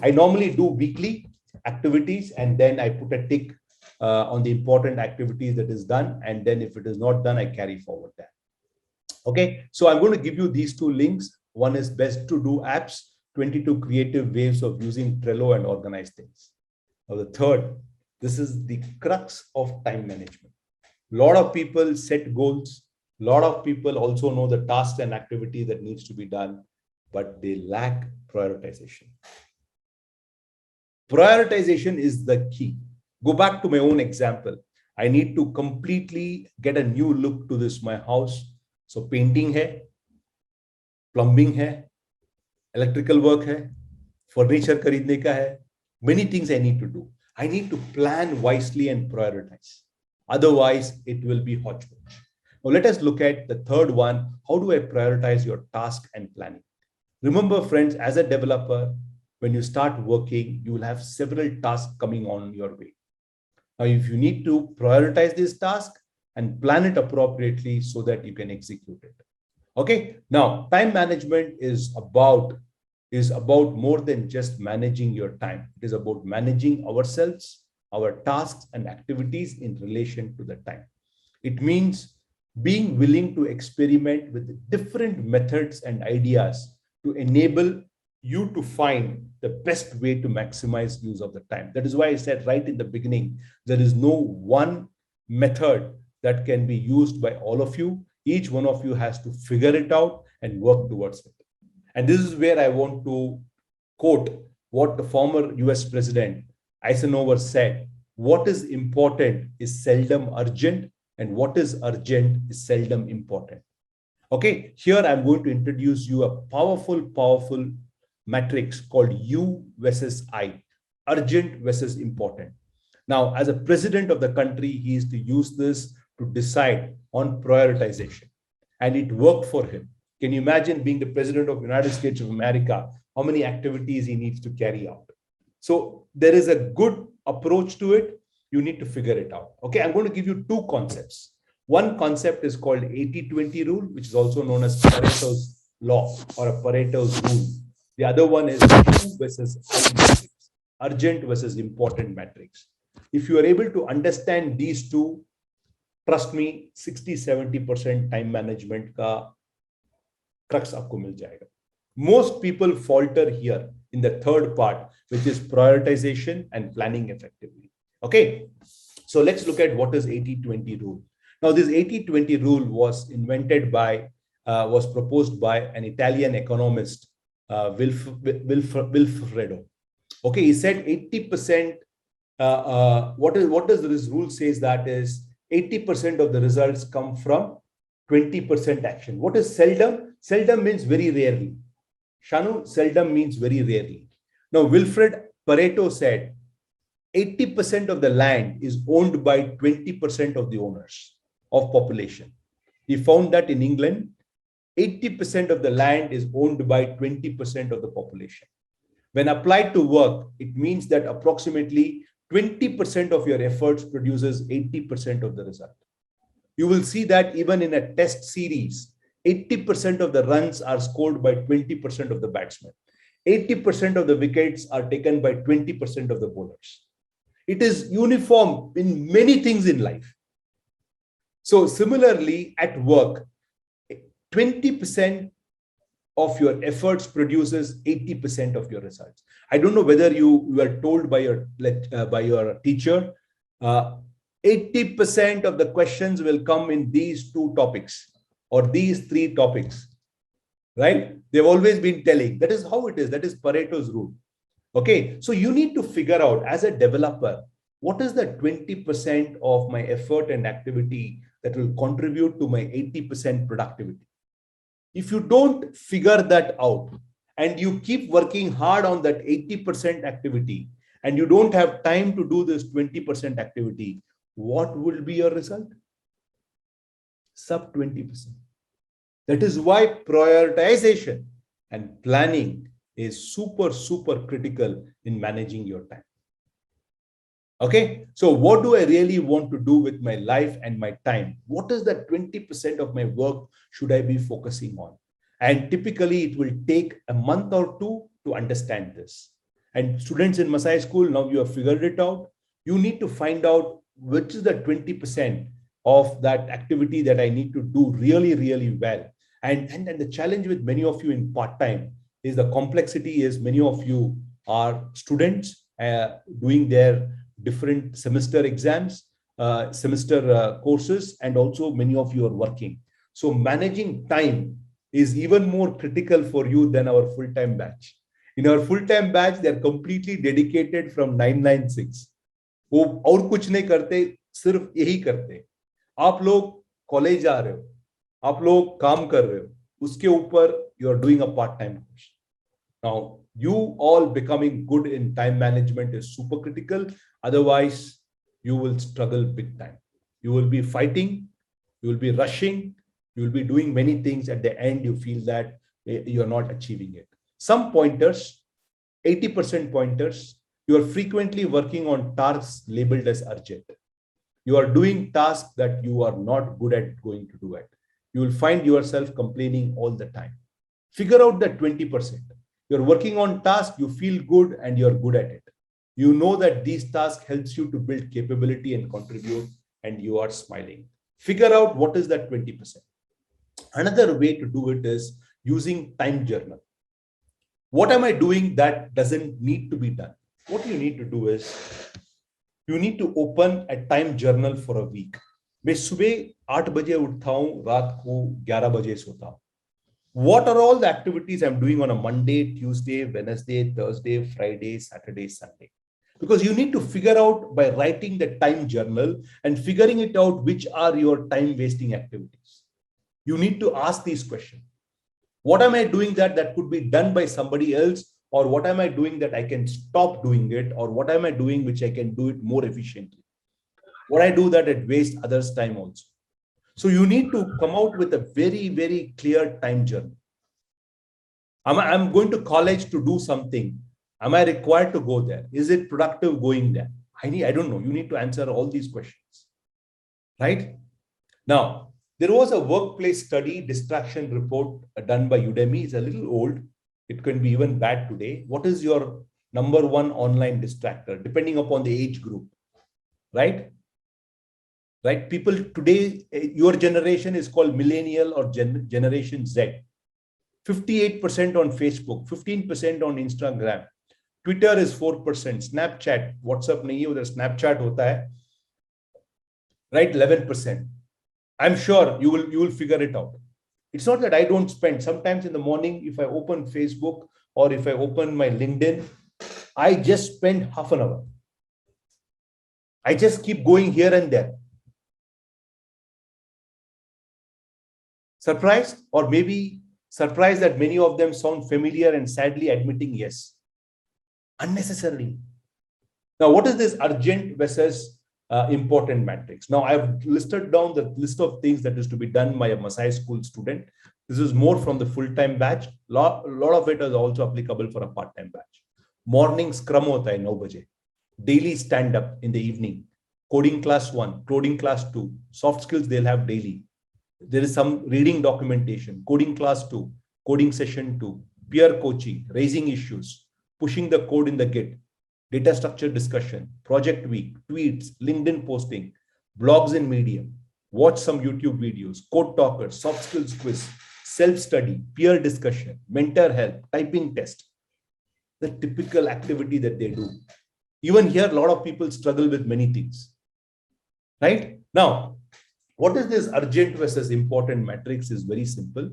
I normally do weekly activities, and then I put a tick on the important activities that is done. And then if it is not done, I carry forward that. Okay, so I'm going to give you these 2 links. One is best to do apps, 22 creative ways of using Trello and organize things. Now the third, this is the crux of time management. A lot of people set goals. A lot of people also know the tasks and activities that needs to be done, but they lack prioritization. Prioritization is the key. Go back to my own example. I need to completely get a new look to this, my house. So painting hai, plumbing hai, electrical work hai, furniture kharidne ka hai, many things I need to do. I need to plan wisely and prioritize. Otherwise, it will be hodgepodge. Now let us look at the third one. How do I prioritize your task and planning? Remember, friends, as a developer, when you start working, you will have several tasks coming on your way. Now, if you need to prioritize this task, and plan it appropriately so that you can execute it. Okay. Now, time management is about more than just managing your time. It is about managing ourselves, our tasks and activities in relation to the time. It means being willing to experiment with different methods and ideas to enable you to find the best way to maximize use of the time. That is why I said right in the beginning, there is no one method that can be used by all of you. Each one of you has to figure it out and work towards it. And this is where I want to quote what the former US President Eisenhower said: what is important is seldom urgent, and what is urgent is seldom important. Okay, here I'm going to introduce you a powerful matrix called U versus I, urgent versus important. Now, as a president of the country, he is to use this to decide on prioritization, and it worked for him. Can you imagine being the president of the United States of America, how many activities he needs to carry out? So there is a good approach to it. You need to figure it out. Okay, I'm going to give you two concepts. One concept is called 80-20 rule, which is also known as Pareto's law or a Pareto's rule. The other one is U versus I matrix, urgent versus important matrix. If you are able to understand these two, trust me, 60-70% time management ka crux aapko mil jayega. Most people falter here in the third part, which is prioritization and planning effectively. Okay, so let's look at what is 80-20 rule. Now, this 80-20 rule was was proposed by an Italian economist, Wilfredo. Okay, he said 80%. What does this rule says? That is 80% of the results come from 20% action. What is seldom? Seldom means very rarely. Shanu, seldom means very rarely. Now, Wilfred Pareto said 80% of the land is owned by 20% of the owners of population. He found that in England, 80% of the land is owned by 20% of the population. When applied to work, it means that approximately 20% of your efforts produces 80% of the result. You will see that even in a test series, 80% of the runs are scored by 20% of the batsmen. 80% of the wickets are taken by 20% of the bowlers. It is uniform in many things in life. So similarly, at work, 20% of your efforts produces 80% of your results. I don't know whether you were told by your teacher, 80% of the questions will come in these two topics or these three topics, right? They've always been telling. That is how it is. That is Pareto's rule. Okay, so you need to figure out as a developer, what is the 20% of my effort and activity that will contribute to my 80% productivity? If you don't figure that out and you keep working hard on that 80% activity and you don't have time to do this 20% activity, what will be your result? Sub 20%. That is why prioritization and planning is super critical in managing your time. Okay, so what do I really want to do with my life and my time? What is the 20% of my work should I be focusing on? And typically it will take a month or two to understand this. And students in Masai school, now you have figured it out. You need to find out which is the 20% of that activity that I need to do really well. And the challenge with many of you in part-time is the complexity is many of you are students doing their different semester exams, courses, and also many of you are working. So managing time is even more critical for you than our full-time batch. In our full-time batch, they're completely dedicated from 996. वो और कुछ नहीं करते, सिर्फ यही करते. आप लोग कॉलेज जा रहे हो, आप लोग काम कर रहे हो, उसके ऊपर you are doing a part-time course. Now, you all becoming good in time management is super critical. Otherwise, you will struggle big time. You will be fighting, you will be rushing, you will be doing many things. At the end, you feel that you're not achieving it. Some pointers, 80% pointers, you are frequently working on tasks labeled as urgent. You are doing tasks that you are not good at going to do it. You will find yourself complaining all the time. Figure out that 20%. You're working on tasks, you feel good and you're good at it. You know that these tasks helps you to build capability and contribute, and you are smiling. Figure out what is that 20%. Another way to do it is using time journal. What am I doing that doesn't need to be done? What you need to do is you need to open a time journal for a week. मैं सुबह 8 बजे उठता हूँ, रात को 11 बजे सोता हूँ. What are all the activities I'm doing on a Monday, Tuesday, Wednesday, Thursday, Friday, Saturday, Sunday? Because you need to figure out by writing the time journal and figuring it out which are your time wasting activities. You need to ask these questions. What am I doing that could be done by somebody else? Or what am I doing that I can stop doing it? Or what am I doing which I can do it more efficiently? What I do that it wastes others' time also. So you need to come out with a very, very clear time journey. I'm going to college to do something. Am I required to go there? Is it productive going there? I don't know. You need to answer all these questions, right? Now, there was a workplace study distraction report done by Udemy. It's a little old. It can be even bad today. What is your number one online distractor, depending upon the age group, right? Right? People today, your generation is called millennial or generation Z. 58% on Facebook, 15% on Instagram. Twitter is 4%. Snapchat, WhatsApp nahi hai, udhar Snapchat hota hai. Right? 11%. I'm sure you will figure it out. It's not that I don't spend. Sometimes in the morning, if I open Facebook or if I open my LinkedIn, I just spend half an hour. I just keep going here and there. Surprised? Or maybe surprised that many of them sound familiar and sadly admitting yes. Unnecessarily. Now, what is this urgent versus important matrix? Now, I've listed down the list of things that is to be done by a Masai school student. This is more from the full-time batch. A lot of it is also applicable for a part-time batch. Morning scrum hota hai 9 baje. Daily stand-up in the evening. Coding class 1, coding class 2. Soft skills they'll have daily. There is some reading documentation. Coding class 2, coding session 2. Peer coaching, raising issues, pushing the code in the Git. Data structure discussion, project week, tweets, LinkedIn posting, blogs in Medium, watch some YouTube videos, code talkers, soft skills quiz, self-study, peer discussion, mentor help, typing test. The typical activity that they do. Even here, a lot of people struggle with many things. Right? Now, what is this urgent versus important matrix is very simple.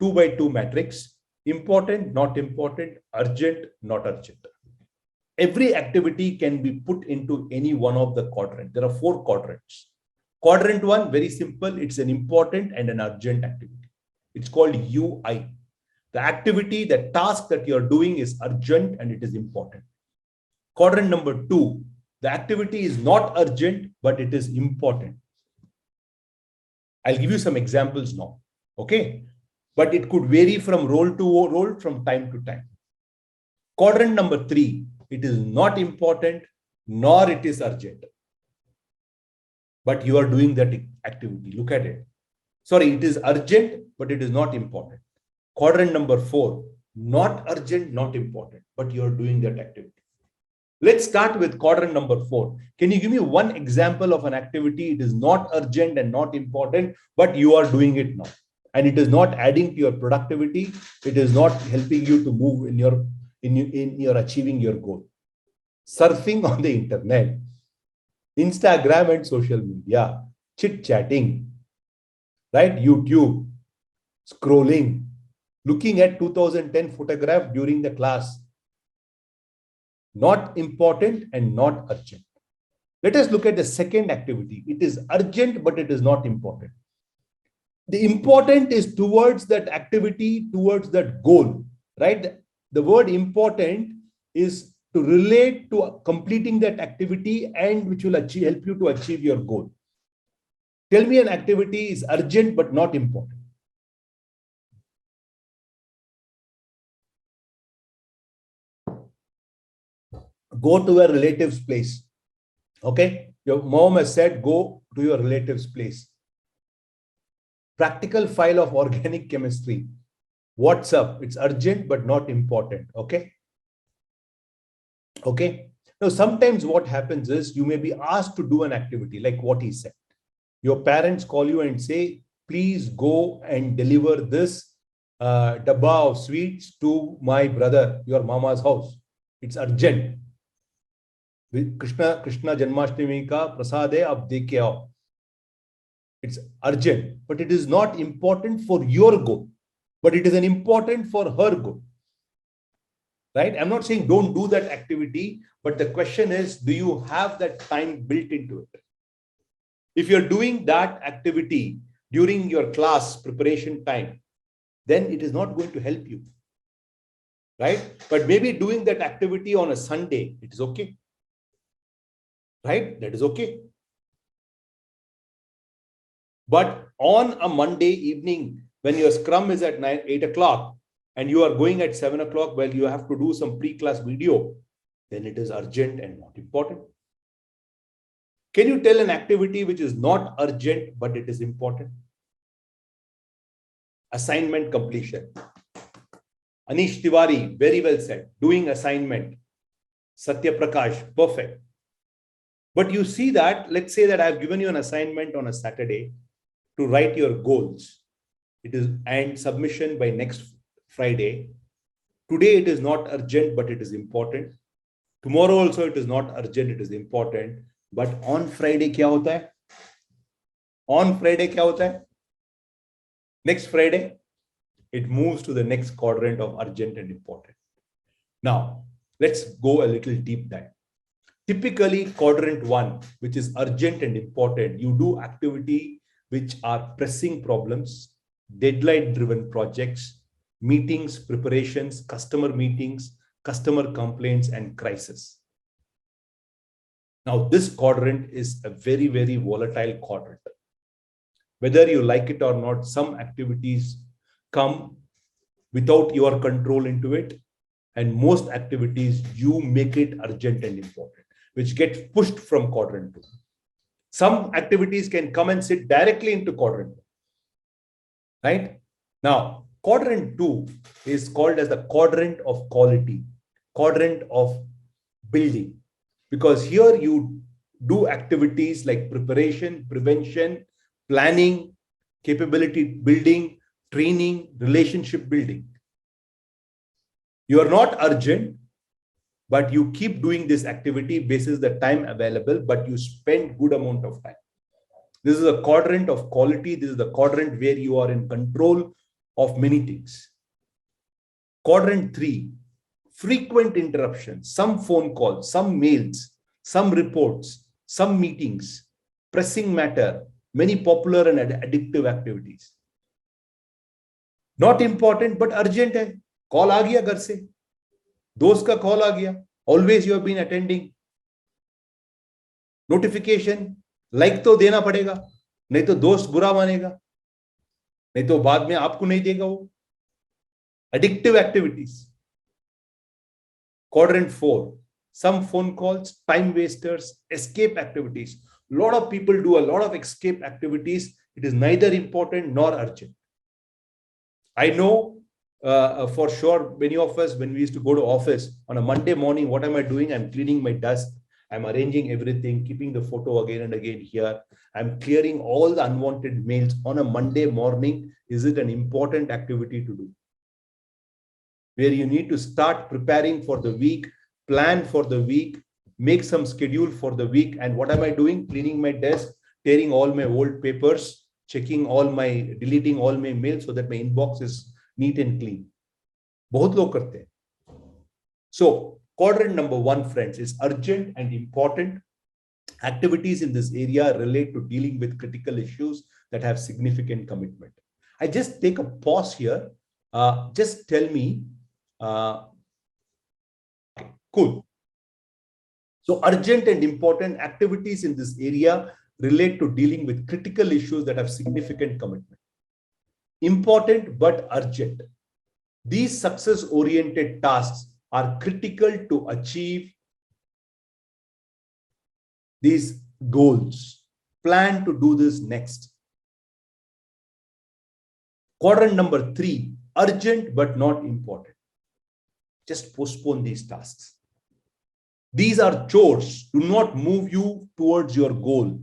2 by 2 matrix. Important, not important, urgent, not urgent. Every activity can be put into any one of the quadrants. There are 4 quadrants. Quadrant 1, very simple. It's an important and an urgent activity. It's called UI. The activity, the task that you're doing is urgent and it is important. Quadrant number 2, the activity is not urgent, but it is important. I'll give you some examples now. Okay. But it could vary from role to role, from time to time. Quadrant number 3, it is not important, nor it is urgent. But you are doing that activity. Look at it. Sorry, it is urgent, but it is not important. Quadrant number 4, not urgent, not important, but you are doing that activity. Let's start with quadrant number 4. Can you give me one example of an activity? It is not urgent and not important, but you are doing it now. And it is not adding to your productivity. It is not helping you to move in your achieving your goal. Surfing on the internet, Instagram and social media, chit-chatting, right? YouTube, scrolling, looking at 2010 photograph during the class. Not important and not urgent. Let us look at the second activity. It is urgent, but it is not important. The important is towards that activity, towards that goal, right? The word important is to relate to completing that activity and which will help you to achieve your goal. Tell me an activity is urgent, but not important. Go to a relative's place. Okay, your mom has said, go to your relative's place. Practical file of organic chemistry. What's up? It's urgent but not important. Okay. Okay. Now, sometimes what happens is you may be asked to do an activity like what he said. Your parents call you and say, please go and deliver this dabba of sweets to my brother, your mama's house. It's urgent. Krishna Janmashtami ka prasad hai, ab dekh ke aao. It's urgent, but it is not important for your goal, but it is an important for her goal. Right? I'm not saying don't do that activity, but the question is, do you have that time built into it? If you're doing that activity during your class preparation time, then it is not going to help you. Right? But maybe doing that activity on a Sunday, it is okay. Right? That is okay. But on a Monday evening, when your scrum is at 8 o'clock and you are going at 7 o'clock, well, you have to do some pre-class video, then it is urgent and not important. Can you tell an activity which is not urgent, but it is important? Assignment completion. Anish Tiwari, very well said. Doing assignment. Satya Prakash, perfect. But you see that, let's say that I've given you an assignment on a Saturday to write your goals. It is and submission by next Friday. Today it is not urgent, but it is important. Tomorrow also it is not urgent, it is important. But on Friday क्या होता है? On Friday क्या होता है? Next Friday, it moves to the next quadrant of urgent and important. Now, let's go a little deep dive. Typically, quadrant 1, which is urgent and important, you do activity which are pressing problems, deadline-driven projects, meetings, preparations, customer meetings, customer complaints, and crisis. Now, this quadrant is a very, very volatile quadrant. Whether you like it or not, some activities come without your control into it, and most activities, you make it urgent and important, which gets pushed from quadrant 2. Some activities can come and sit directly into quadrant 2. Right? Now, quadrant 2 is called as the quadrant of quality, quadrant of building, because here you do activities like preparation, prevention, planning, capability building, training, relationship building. You are not urgent, but you keep doing this activity basis the time available, but you spend good amount of time. This is a quadrant of quality. This is the quadrant where you are in control of many things. Quadrant 3, frequent interruptions, some phone calls, some mails, some reports, some meetings, pressing matter, many popular and addictive activities. Not important, but urgent है. Call आ गया घर से, दोस्त का call आ गया. Always you have been attending. Notification, like तो देना पड़ेगा, नहीं तो दोस्त बुरा मानेगा, नहीं तो बाद में आपको नहीं देगा वो. Addictive activities. Quadrant 4, some phone calls, time wasters, escape activities. A lot of people do a lot of escape activities. It is neither important nor urgent. I know for sure, many of us, when we used to go to office on a Monday morning, what am I doing? I'm cleaning my desk. I'm arranging everything, keeping the photo again and again here. I'm clearing all the unwanted mails on a Monday morning. Is it an important activity to do? Where you need to start preparing for the week, plan for the week, make some schedule for the week. And what am I doing? Cleaning my desk, tearing all my old papers, checking all my, deleting all my mails so that my inbox is neat and clean. बहुत लोग करते हैं. So quadrant number 1, friends, is urgent and important. Activities in this area relate to dealing with critical issues that have significant commitment. I just take a pause here. Just tell me. Cool. So urgent and important activities in this area relate to dealing with critical issues that have significant commitment. Important but urgent. These success-oriented tasks are critical to achieve these goals. Plan to do this next. Quadrant number 3, urgent but not important. Just postpone these tasks. These are chores. Do not move you towards your goal.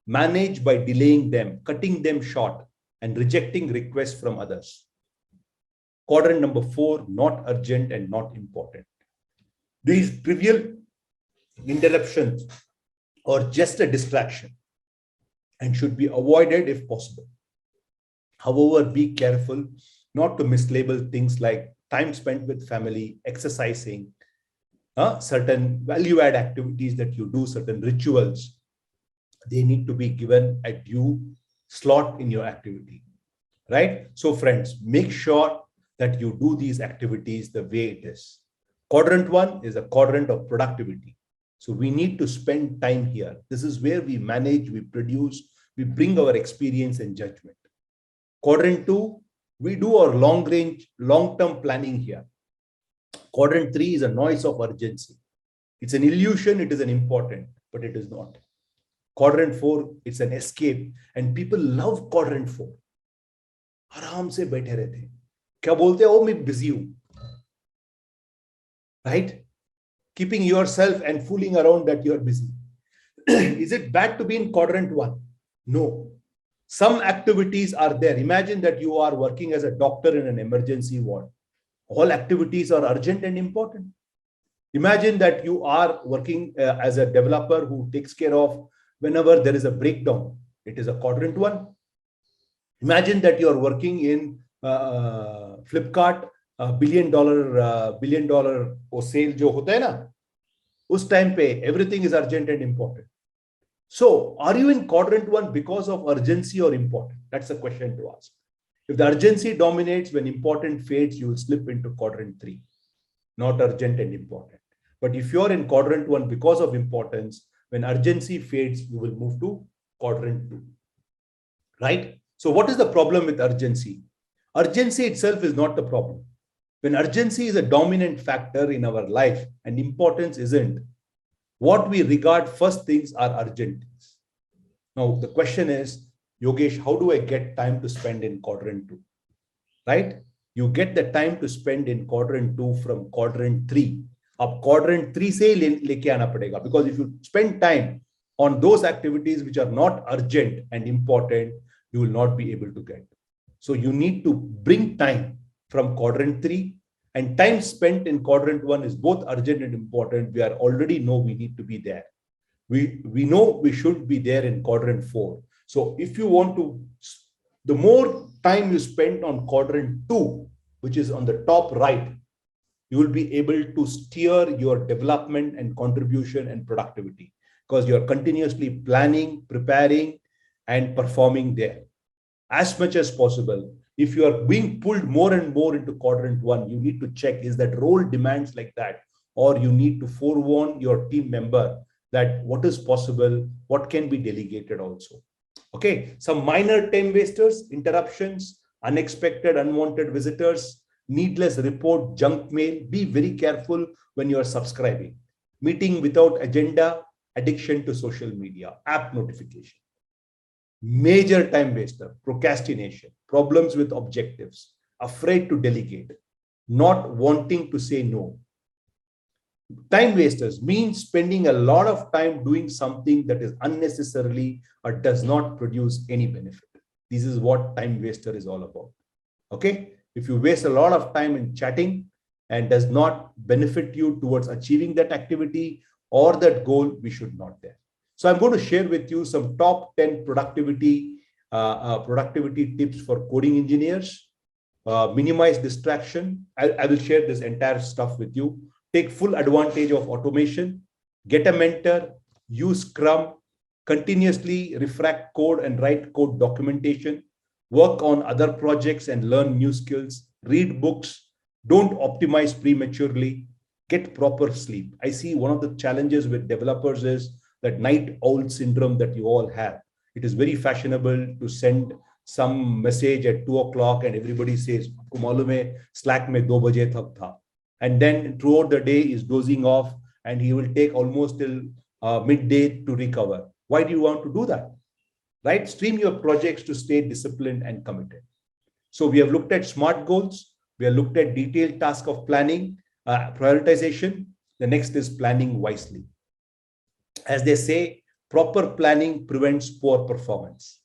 Manage by delaying them, cutting them short, and rejecting requests from others. Quadrant number 4, not urgent and not important. These trivial interruptions are just a distraction and should be avoided if possible. However, be careful not to mislabel things like time spent with family, exercising, certain value-add activities that you do, certain rituals. They need to be given a due slot in your activity, right? So friends, make sure that you do these activities the way it is. Quadrant 1 is a quadrant of productivity. So we need to spend time here. This is where we manage, we produce, we bring our experience and judgment. Quadrant 2, we do our long-term planning here. Quadrant 3 is a noise of urgency. It's an illusion, it is an important, but it is not. Quadrant 4, it's an escape, and people love quadrant 4. आराम से बैठे रहते हैं. क्या बोलते हैं? Oh, मैं busy हूं. Right? Keeping yourself and fooling around that you're busy. Is it bad to be in quadrant 1? No. Some activities are there. Imagine that you are working as a doctor in an emergency ward. All activities are urgent and important. Imagine that you are working as a developer who takes care of whenever there is a breakdown. It is a quadrant 1. Imagine that you are working in Flipkart, billion dollar sale jo hota hai na, us time pe everything is urgent and important. So are you in quadrant 1 because of urgency or important? That's a question to ask. If the urgency dominates, when important fades, you will slip into quadrant 3, not urgent and important. But if you're in quadrant 1 because of importance, when urgency fades, you will move to quadrant 2, right? So what is the problem with urgency? Urgency itself is not the problem. When urgency is a dominant factor in our life and importance isn't, what we regard first things are urgent things. Now, the question is, Yogesh, how do I get time to spend in quadrant 2? Right? You get the time to spend in quadrant 2 from quadrant 3. Up quadrant 3 se leke aana padega. Because if you spend time on those activities which are not urgent and important, you will not be able to get. So you need to bring time from quadrant 3, and time spent in quadrant 1 is both urgent and important. We already know we need to be there. We know we should be there in quadrant 4. So if you want to, the more time you spend on quadrant 2, which is on the top right, you will be able to steer your development and contribution and productivity, because you're continuously planning, preparing, and performing there. As much as possible, if you are being pulled more and more into quadrant 1, you need to check, is that role demands like that? Or you need to forewarn your team member that what is possible, what can be delegated also. Okay, some minor time wasters, interruptions, unexpected, unwanted visitors, needless report, junk mail. Be very careful when you are subscribing. Meeting without agenda, addiction to social media, app notification. Major time waster, procrastination, problems with objectives, afraid to delegate, not wanting to say no. Time wasters means spending a lot of time doing something that is unnecessarily or does not produce any benefit. This is what time waster is all about. Okay, if you waste a lot of time in chatting and does not benefit you towards achieving that activity or that goal, we should not there. So I'm going to share with you some top 10 productivity tips for coding engineers. Minimize distraction. I will share this entire stuff with you. Take full advantage of automation. Get a mentor. Use Scrum. Continuously refract code and write code documentation. Work on other projects and learn new skills. Read books. Don't optimize prematurely. Get proper sleep. I see one of the challenges with developers is that night owl syndrome that you all have. It is very fashionable to send some message at 2 o'clock and everybody says, "Aapko malum hai, Slack mein 2 baje tak tha." And then throughout the day is dozing off, and he will take almost till midday to recover. Why do you want to do that? Right? Stream your projects to stay disciplined and committed. So we have looked at SMART goals. We have looked at detailed task of planning, prioritization. The next is planning wisely. As they say, proper planning prevents poor performance.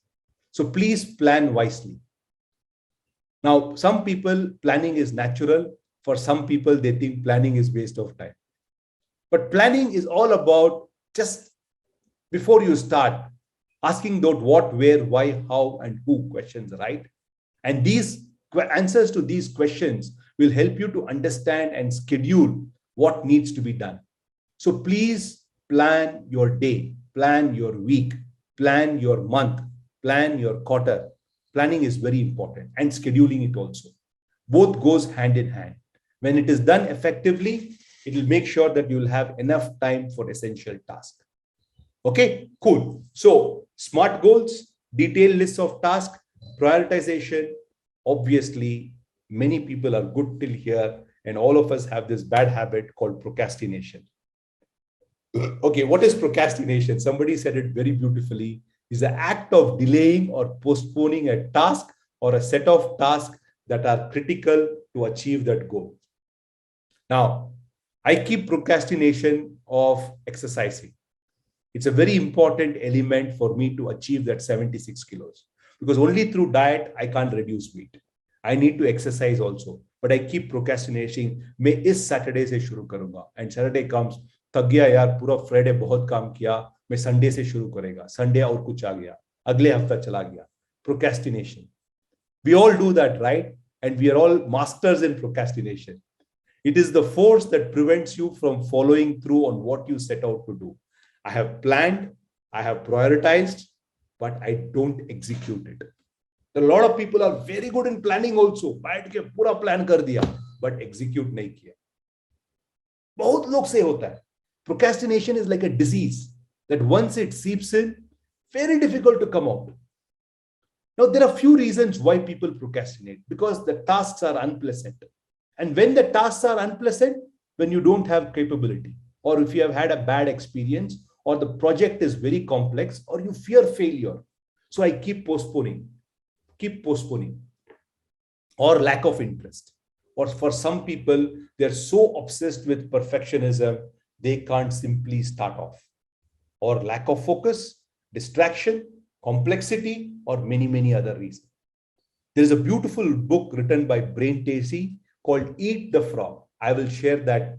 So please plan wisely. Now, some people, planning is natural. For some people, they think planning is waste of time. But planning is all about just before you start, asking those what, where, why, how, and who questions, right? And these answers to these questions will help you to understand and schedule what needs to be done. So please plan your day, plan your week, plan your month, plan your quarter. Planning is very important, and scheduling it also. Both goes hand in hand. When it is done effectively, it will make sure that you will have enough time for essential tasks. Okay, cool. So SMART goals, detailed lists of tasks, prioritization. Obviously, many people are good till here, and all of us have this bad habit called procrastination. Okay, what is procrastination? Somebody said it very beautifully. Is the act of delaying or postponing a task or a set of tasks that are critical to achieve that goal. Now, I keep procrastination of exercising. It's a very important element for me to achieve that 76 kilos, because only through diet, I can't reduce weight. I need to exercise also, but I keep procrastinating. मैं इस Saturday से शुरू करूंगा, and Saturday comes, थक गया यार, पूरा Friday बहुत काम किया, मैं Sunday से शुरू करेगा, Sunday और कुछ आ गया, अगले हफ्ता चला गया. Procrastination. We all do that, right? And we are all masters in procrastination. It is the force that prevents you from following through on what you set out to do. I have planned, I have prioritized, but I don't execute it. A lot of people are very good in planning also. बैठ के पूरा plan कर दिया, but execute नहीं किया. बहुत लोग से होता है. Procrastination is like a disease that once it seeps in, very difficult to come out. Now, there are few reasons why people procrastinate, because the tasks are unpleasant. And when the tasks are unpleasant, when you don't have capability, or if you have had a bad experience, or the project is very complex, or you fear failure. So I keep postponing, or lack of interest. Or for some people, they're so obsessed with perfectionism, they can't simply start off. Or lack of focus, distraction, complexity, or many, many other reasons. There is a beautiful book written by Brain Tracy called Eat the Frog. I will share that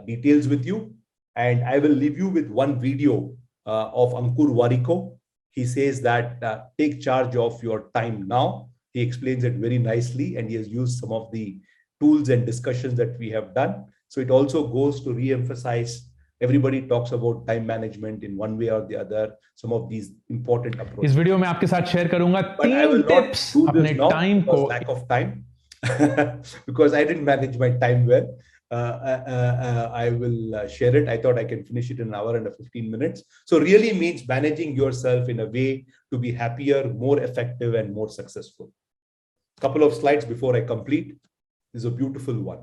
details with you. And I will leave you with one video of Ankur Warikoo. He says that take charge of your time now. He explains it very nicely, and he has used some of the tools and discussions that we have done. So it also goes to re-emphasize. Everybody talks about time management in one way or the other. Some of these important approaches. इस video में आपके साथ share करूंगा But I will 3 not tips do अपने this now time को. because lack of time. Because I didn't manage my time well. I will share it. I thought I can finish it in an hour and 15 minutes. So really means managing yourself in a way to be happier, more effective, and more successful. Couple of slides before I complete. This is a beautiful one.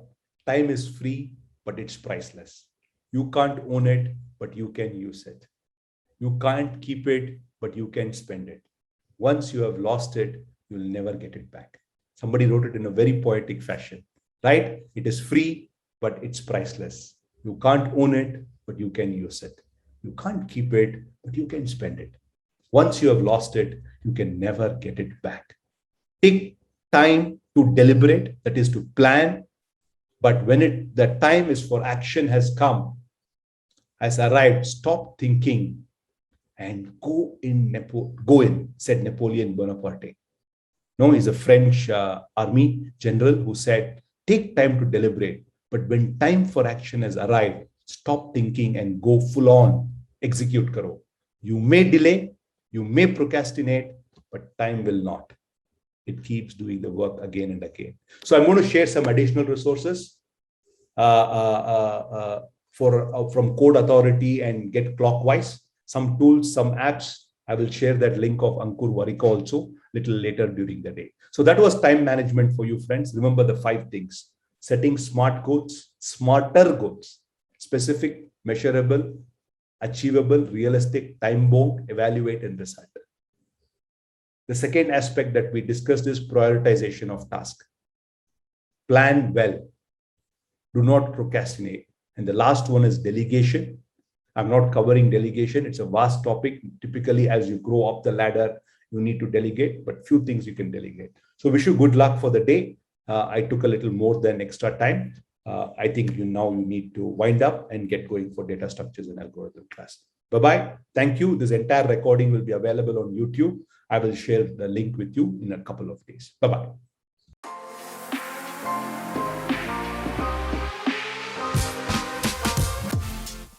Time is free, but it's priceless. You can't own it, but you can use it. You can't keep it, but you can spend it. Once you have lost it, you'll never get it back. Somebody wrote it in a very poetic fashion, right? It is free, but it's priceless. You can't own it, but you can use it. You can't keep it, but you can spend it. Once you have lost it, you can never get it back. Take time to deliberate, that is to plan. But when the time is for action has come, has arrived, stop thinking and go in, said Napoleon Bonaparte. No, he's a French army general who said, take time to deliberate. But when time for action has arrived, stop thinking and go full on, execute karo. You may delay, you may procrastinate, but time will not. It keeps doing the work again and again. So I'm going to share some additional resources from Code Authority and Get Clockwise. Some tools, some apps. I will share that link of Ankur Warikoo also little later during the day. So that was time management for you, friends. Remember the 5 things. Setting smart goals, smarter goals, specific, measurable, achievable, realistic, time-bound, evaluate, and result. The second aspect that we discussed is prioritization of tasks. Plan well. Do not procrastinate. And the last one is delegation. I'm not covering delegation. It's a vast topic. Typically, as you grow up the ladder, you need to delegate, but few things you can delegate. So wish you good luck for the day. I took a little more than extra time. I think you need to wind up and get going for data structures and algorithm class. Bye-bye. Thank you. This entire recording will be available on YouTube. I will share the link with you in a couple of days. Bye-bye.